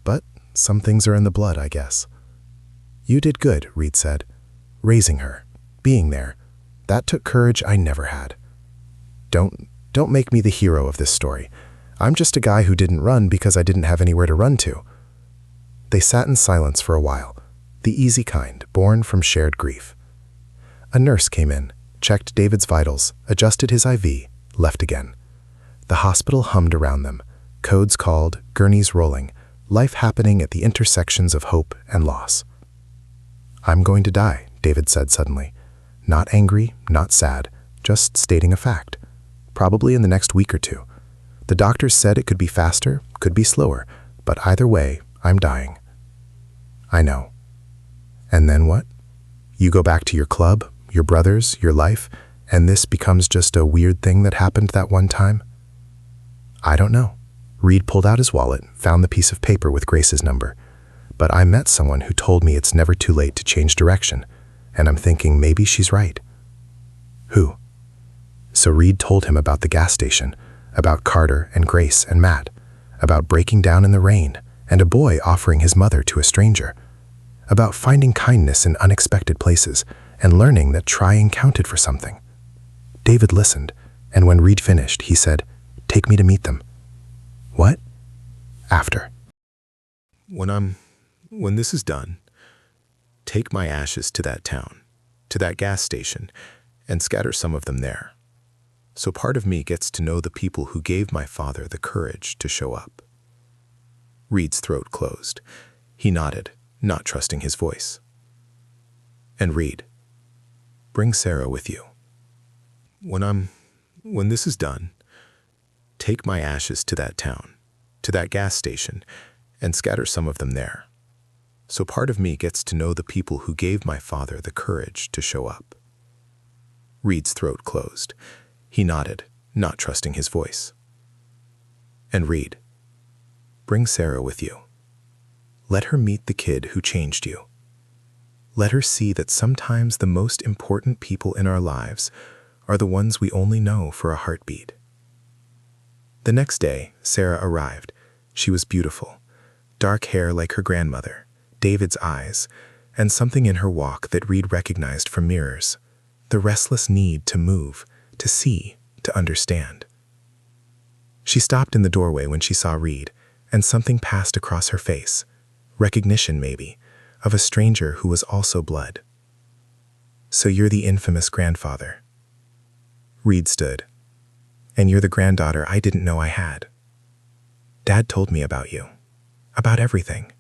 But some things are in the blood, I guess. You did good, Reed said. Raising her, being there. That took courage I never had. Don't make me the hero of this story. I'm just a guy who didn't run because I didn't have anywhere to run to." They sat in silence for a while, the easy kind, born from shared grief. A nurse came in, checked David's vitals, adjusted his IV, left again. The hospital hummed around them, codes called, gurneys rolling, life happening at the intersections of hope and loss. "I'm going to die," David said suddenly. Not angry, not sad, just stating a fact. Probably in the next week or two. The doctors said it could be faster, could be slower, but either way, I'm dying. "I know." "And then what? You go back to your club, your brothers, your life, and this becomes just a weird thing that happened that one time?" "I don't know." Reed pulled out his wallet, found the piece of paper with Grace's number. "But I met someone who told me it's never too late to change direction, and I'm thinking maybe she's right." "Who?" So Reed told him about the gas station, about Carter and Grace and Matt, about breaking down in the rain, and a boy offering his mother to a stranger, about finding kindness in unexpected places and learning that trying counted for something. David listened, and when Reed finished, he said, "Take me to meet them." "What?" "After." When this is done, take my ashes to that town, to that gas station, and scatter some of them there. So part of me gets to know the people who gave my father the courage to show up." Reed's throat closed. He nodded, not trusting his voice. "And Reed, bring Sarah with you. When this is done, take my ashes to that town, to that gas station, and scatter some of them there. So part of me gets to know the people who gave my father the courage to show up." Reed's throat closed. He nodded, not trusting his voice. "And Reed, bring Sarah with you. Let her meet the kid who changed you. Let her see that sometimes the most important people in our lives are the ones we only know for a heartbeat." The next day, Sarah arrived. She was beautiful. Dark hair like her grandmother, David's eyes, and something in her walk that Reed recognized from mirrors. The restless need to move, to see, to understand. She stopped in the doorway when she saw Reed, and something passed across her face. Recognition, maybe, of a stranger who was also blood. "So you're the infamous grandfather." Reed stood. "And you're the granddaughter I didn't know I had. Dad told me about you. About everything."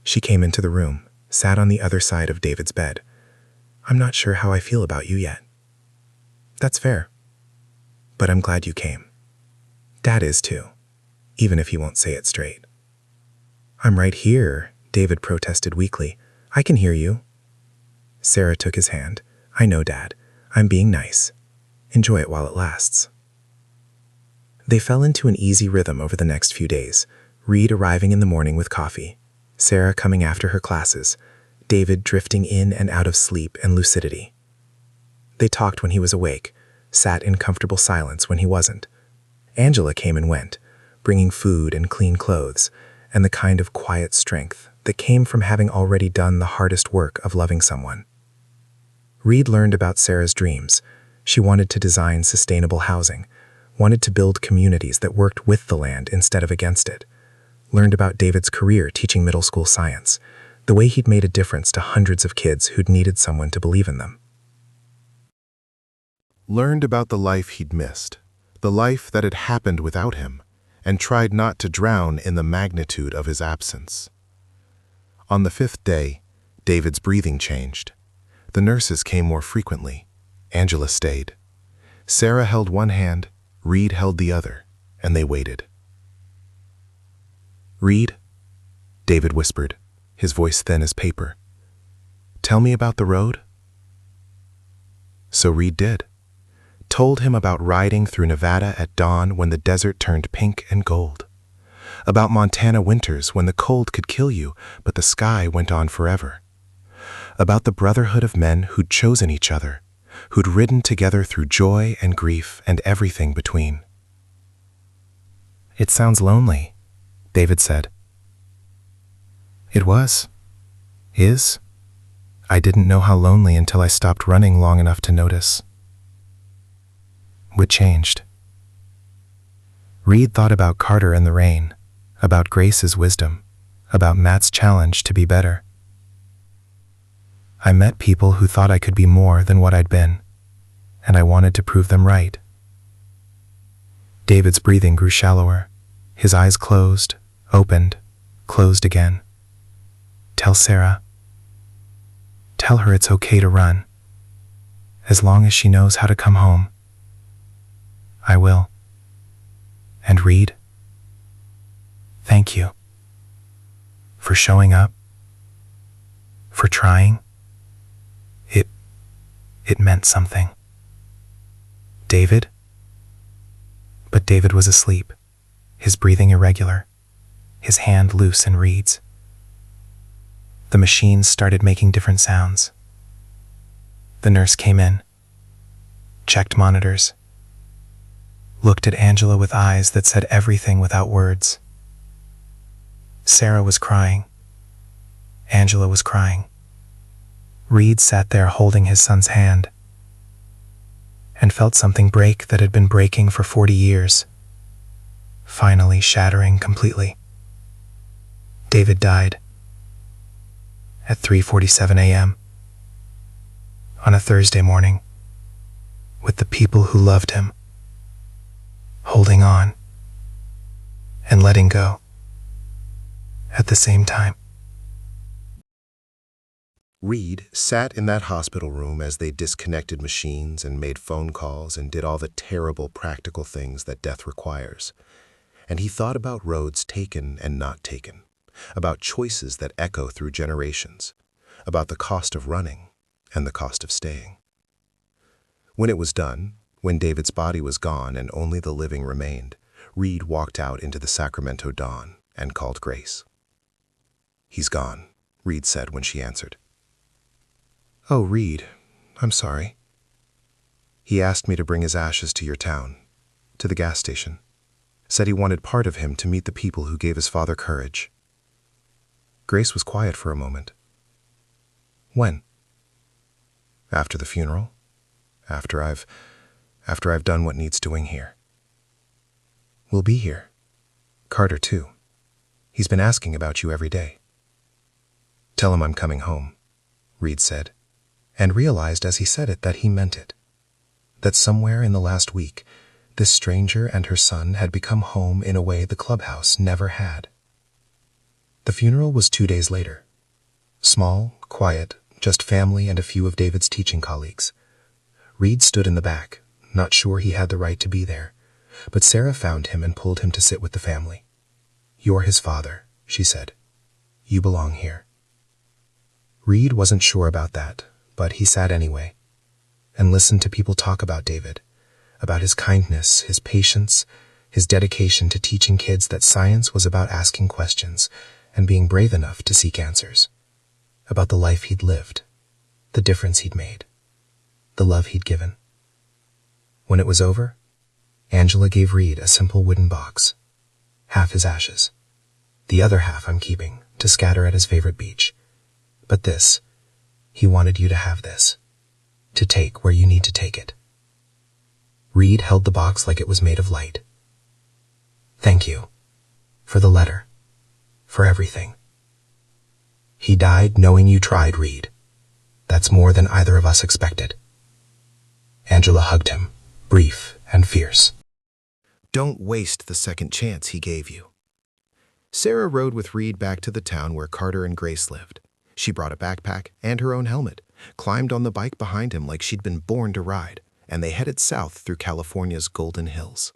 She came into the room, sat on the other side of David's bed. "I'm not sure how I feel about you yet." "That's fair. But I'm glad you came. Dad is too, even if he won't say it straight." "I'm right here," David protested weakly. "I can hear you." Sarah took his hand. "I know, Dad. I'm being nice. Enjoy it while it lasts." They fell into an easy rhythm over the next few days, Reed arriving in the morning with coffee, Sarah coming after her classes, David drifting in and out of sleep and lucidity. They talked when he was awake, sat in comfortable silence when he wasn't. Angela came and went, bringing food and clean clothes, and the kind of quiet strength that came from having already done the hardest work of loving someone. Reed learned about Sarah's dreams. She wanted to design sustainable housing, wanted to build communities that worked with the land instead of against it. Learned about David's career teaching middle school science, the way he'd made a difference to hundreds of kids who'd needed someone to believe in them. Learned about the life he'd missed, the life that had happened without him, and tried not to drown in the magnitude of his absence. On the 5th day, David's breathing changed. The nurses came more frequently. Angela stayed. Sarah held one hand, Reed held the other, and they waited. "Reed," David whispered, his voice thin as paper. "Tell me about the road." So Reed did. Told him about riding through Nevada at dawn when the desert turned pink and gold. About Montana winters when the cold could kill you, but the sky went on forever. About the brotherhood of men who'd chosen each other, who'd ridden together through joy and grief and everything between. "It sounds lonely," David said. "It was. Is. I didn't know how lonely until I stopped running long enough to notice. What changed?" Reed thought about Carter and the rain, about Grace's wisdom, about Matt's challenge to be better. I met people who thought I could be more than what I'd been, and I wanted to prove them right. David's breathing grew shallower. His eyes closed, opened, closed again. Tell Sarah. Tell her it's okay to run, as long as she knows how to come home. I will. And Reed, thank you for showing up, for trying. It meant something. David? But David was asleep, his breathing irregular, his hand loose in Reed's. The machines started making different sounds. The nurse came in, checked monitors, looked at Angela with eyes that said everything without words. Sarah was crying. Angela was crying. Reed sat there holding his son's hand and felt something break that had been breaking for 40 years, finally shattering completely. David died at 3:47 a.m. on a Thursday morning, with the people who loved him holding on and letting go at the same time. Reed sat in that hospital room as they disconnected machines and made phone calls and did all the terrible practical things that death requires. And he thought about roads taken and not taken, about choices that echo through generations, about the cost of running and the cost of staying. When it was done, when David's body was gone and only the living remained, Reed walked out into the Sacramento dawn and called Grace. "He's gone," Reed said when she answered. "Oh, Reed, I'm sorry. He asked me to bring his ashes to your town, to the gas station. Said he wanted part of him to meet the people who gave his father courage." Grace was quiet for a moment. "When?" "After the funeral. After I've done what needs doing here." "We'll be here. Carter, too. He's been asking about you every day." "Tell him I'm coming home," Reed said, and realized as he said it that he meant it. That somewhere in the last week, this stranger and her son had become home in a way the clubhouse never had. The funeral was 2 days later. Small, quiet, just family and a few of David's teaching colleagues. Reed stood in the back, not sure he had the right to be there, but Sarah found him and pulled him to sit with the family. "You're his father," she said. "You belong here." Reed wasn't sure about that, but he sat anyway, and listened to people talk about David, about his kindness, his patience, his dedication to teaching kids that science was about asking questions and being brave enough to seek answers, about the life he'd lived, the difference he'd made, the love he'd given. When it was over, Angela gave Reed a simple wooden box, half his ashes. The other half I'm keeping to scatter at his favorite beach. But this, he wanted you to have this, to take where you need to take it. Reed held the box like it was made of light. "Thank you. For the letter. For everything. He died knowing you tried, Reed. That's more than either of us expected." Angela hugged him, brief and fierce. "Don't waste the second chance he gave you." Sarah rode with Reed back to the town where Carter and Grace lived. She brought a backpack and her own helmet, climbed on the bike behind him like she'd been born to ride, and they headed south through California's Golden Hills.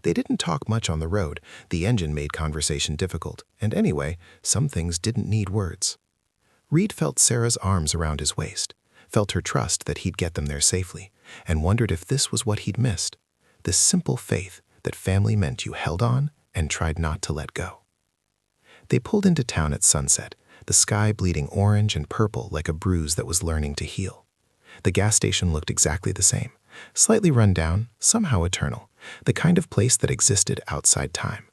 They didn't talk much on the road. The engine made conversation difficult, and anyway, some things didn't need words. Reed felt Sarah's arms around his waist, felt her trust that he'd get them there safely, and wondered if this was what he'd missed, this simple faith that family meant you held on and tried not to let go. They pulled into town at sunset, the sky bleeding orange and purple like a bruise that was learning to heal. The gas station looked exactly the same, slightly run down, somehow eternal, the kind of place that existed outside time.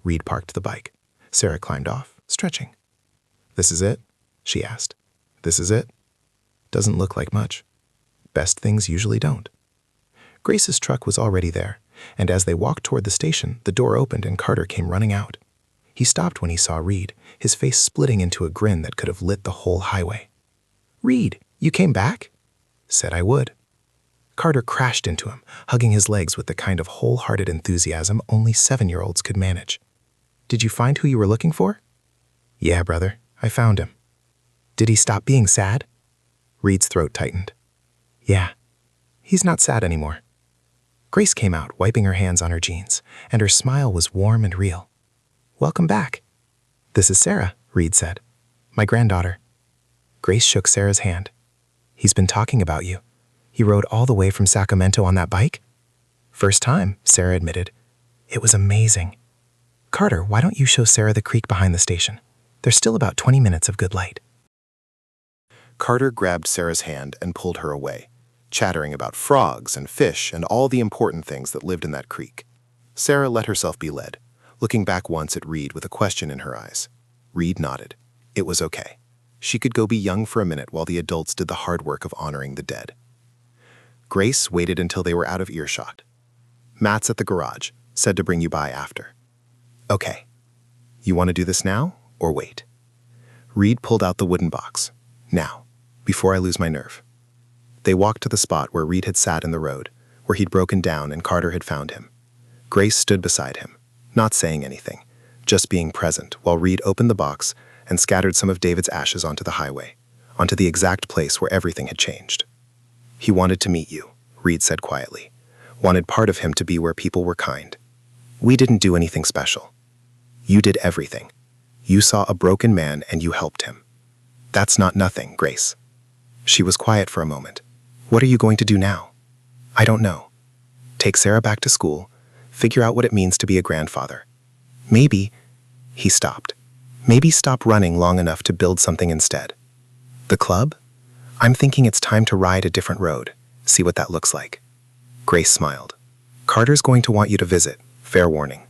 Reed parked the bike. Sarah climbed off, stretching. "This is it?" she asked. "This is it?" "Doesn't look like much. Best things usually don't." Grace's truck was already there, and as they walked toward the station, the door opened and Carter came running out. He stopped when he saw Reed, his face splitting into a grin that could have lit the whole highway. "Reed, you came back?" "Said I would." Carter crashed into him, hugging his legs with the kind of wholehearted enthusiasm only 7-year-olds could manage. "Did you find who you were looking for?" "Yeah, brother, I found him." "Did he stop being sad?" Reed's throat tightened. "Yeah, he's not sad anymore." Grace came out, wiping her hands on her jeans, and her smile was warm and real. "Welcome back." "This is Sarah," Reed said. "My granddaughter." Grace shook Sarah's hand. "He's been talking about you. He rode all the way from Sacramento on that bike?" "First time," Sarah admitted. "It was amazing." "Carter, why don't you show Sarah the creek behind the station? There's still about 20 minutes of good light." Carter grabbed Sarah's hand and pulled her away, chattering about frogs and fish and all the important things that lived in that creek. Sarah let herself be led, looking back once at Reed with a question in her eyes. Reed nodded. It was okay. She could go be young for a minute while the adults did the hard work of honoring the dead. Grace waited until they were out of earshot. "Matt's at the garage, said to bring you by after." "Okay. You want to do this now or wait?" Reed pulled out the wooden box. "Now, before I lose my nerve." They walked to the spot where Reed had sat in the road, where he'd broken down and Carter had found him. Grace stood beside him, not saying anything, just being present while Reed opened the box and scattered some of David's ashes onto the highway, onto the exact place where everything had changed. "He wanted to meet you," Reed said quietly. "Wanted part of him to be where people were kind. We didn't do anything special. You did everything. You saw a broken man and you helped him. That's not nothing, Grace." She was quiet for a moment. "What are you going to do now?" "I don't know. Take Sarah back to school, figure out what it means to be a grandfather. Maybe," he stopped, "maybe stop running long enough to build something instead. The club? I'm thinking it's time to ride a different road, see what that looks like." Grace smiled. "Carter's going to want you to visit, fair warning.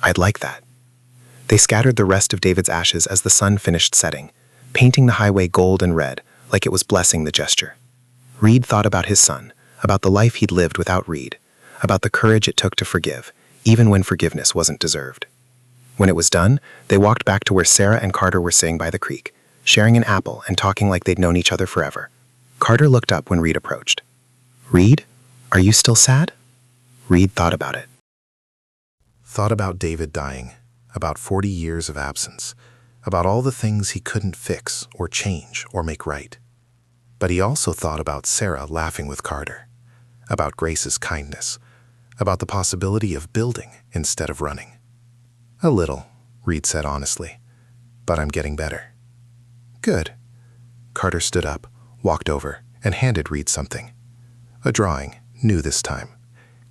I'd like that." They scattered the rest of David's ashes as the sun finished setting, painting the highway gold and red, like it was blessing the gesture. Reed thought about his son, about the life he'd lived without Reed, about the courage it took to forgive, even when forgiveness wasn't deserved. When it was done, they walked back to where Sarah and Carter were sitting by the creek, sharing an apple and talking like they'd known each other forever. Carter looked up when Reed approached. "Reed, are you still sad?" Reed thought about it. Thought about David dying, about 40 years of absence, about all the things he couldn't fix or change or make right. But he also thought about Sarah laughing with Carter, about Grace's kindness, about the possibility of building instead of running. "A little," Reed said honestly, "but I'm getting better." "Good." Carter stood up, walked over, and handed Reed something. A drawing, new this time.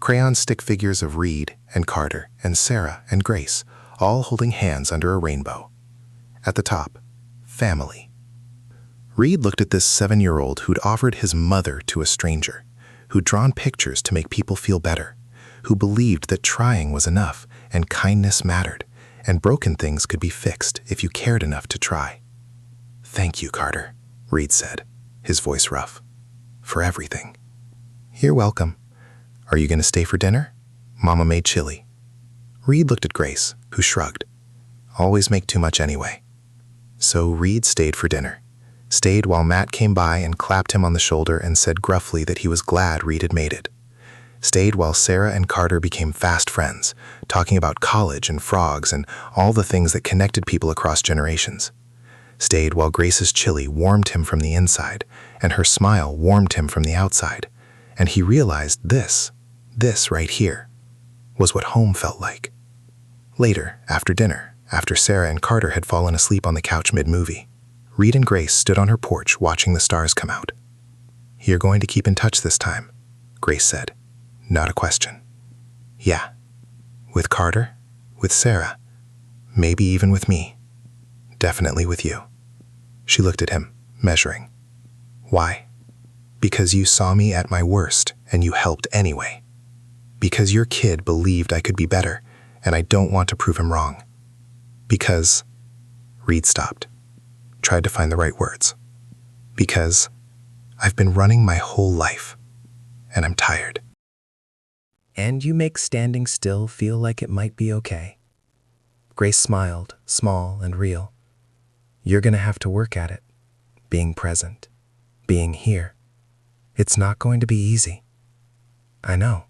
Crayon stick figures of Reed and Carter and Sarah and Grace, all holding hands under a rainbow. At the top, family. Reed looked at this 7-year-old who'd offered his mother to a stranger, who'd drawn pictures to make people feel better, who believed that trying was enough and kindness mattered, and broken things could be fixed if you cared enough to try. "Thank you, Carter," Reed said, his voice rough. "For everything." "You're welcome. Are you going to stay for dinner? Mama made chili." Reed looked at Grace, who shrugged. "Always make too much anyway." So Reed stayed for dinner. Stayed while Matt came by and clapped him on the shoulder and said gruffly that he was glad Reed had made it. Stayed while Sarah and Carter became fast friends, talking about college and frogs and all the things that connected people across generations. Stayed while Grace's chili warmed him from the inside, and her smile warmed him from the outside, and he realized this right here, was what home felt like. Later, after dinner, after Sarah and Carter had fallen asleep on the couch mid-movie, Reed and Grace stood on her porch watching the stars come out. "You're going to keep in touch this time," Grace said. Not a question. "Yeah. With Carter, with Sarah, maybe even with me. Definitely with you." She looked at him, measuring. "Why?" "Because you saw me at my worst and you helped anyway. Because your kid believed I could be better and I don't want to prove him wrong. Because..." Reed stopped, tried to find the right words. "Because I've been running my whole life and I'm tired." And you make standing still feel like it might be okay. Grace smiled, small and real. You're gonna have to work at it. Being present. Being here. It's not going to be easy. I know.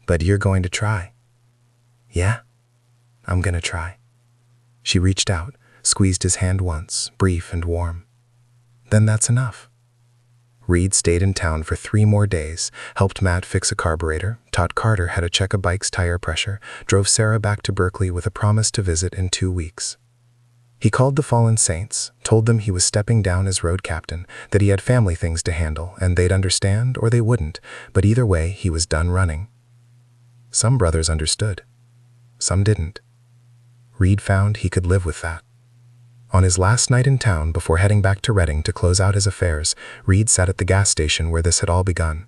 But you're going to try. Yeah? I'm gonna try. She reached out, squeezed his hand once, brief and warm. Then that's enough. Reed stayed in town for 3 more days, helped Matt fix a carburetor, taught Carter how to check a bike's tire pressure, drove Sarah back to Berkeley with a promise to visit in 2 weeks. He called the Fallen Saints, told them he was stepping down as road captain, that he had family things to handle, and they'd understand or they wouldn't, but either way, he was done running. Some brothers understood. Some didn't. Reed found he could live with that. On his last night in town before heading back to Reading to close out his affairs, Reed sat at the gas station where this had all begun.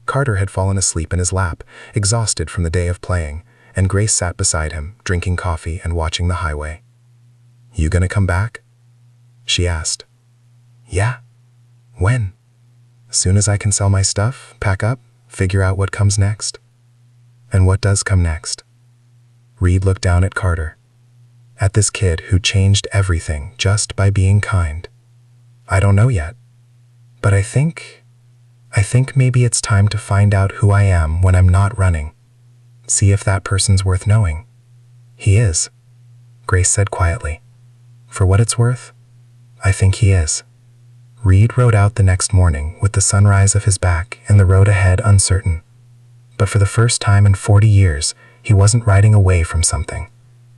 Carter had fallen asleep in his lap, exhausted from the day of playing, and Grace sat beside him, drinking coffee and watching the highway. You gonna come back? She asked. Yeah. When? As soon as I can sell my stuff, pack up, figure out what comes next. And what does come next? Reed looked down at Carter. At this kid who changed everything just by being kind. I don't know yet. But I think maybe it's time to find out who I am when I'm not running. See if that person's worth knowing. He is, Grace said quietly. For what it's worth, I think he is. Reed rode out the next morning with the sunrise of his back and the road ahead uncertain. But for the first time in 40 years, he wasn't riding away from something.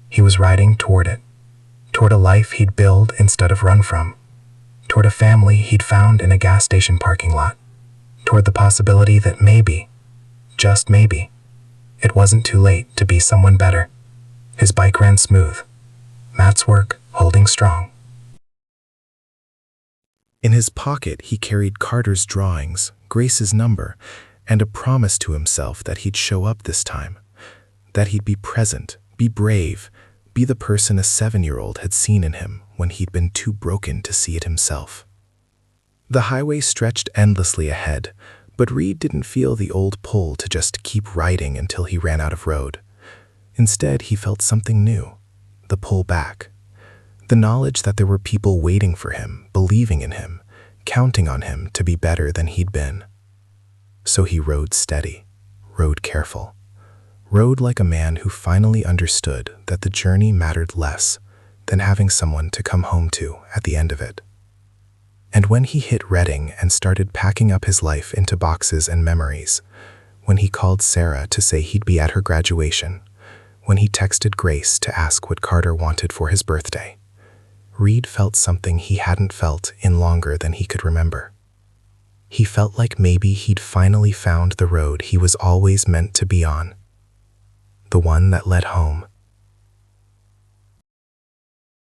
He was riding toward it. Toward a life he'd build instead of run from. Toward a family he'd found in a gas station parking lot. Toward the possibility that maybe, just maybe, it wasn't too late to be someone better. His bike ran smooth. Matt's work holding strong. In his pocket, he carried Carter's drawings, Grace's number, and a promise to himself that he'd show up this time. That he'd be present, be brave, be the person a 7-year-old had seen in him when he'd been too broken to see it himself. The highway stretched endlessly ahead, but Reed didn't feel the old pull to just keep riding until he ran out of road. Instead, he felt something new, the pull back. The knowledge that there were people waiting for him, believing in him, counting on him to be better than he'd been. So he rode steady, rode careful. Rode like a man who finally understood that the journey mattered less than having someone to come home to at the end of it. And when he hit Reading and started packing up his life into boxes and memories, when he called Sarah to say he'd be at her graduation, when he texted Grace to ask what Carter wanted for his birthday, Reed felt something he hadn't felt in longer than he could remember. He felt like maybe he'd finally found the road he was always meant to be on. The one that led home.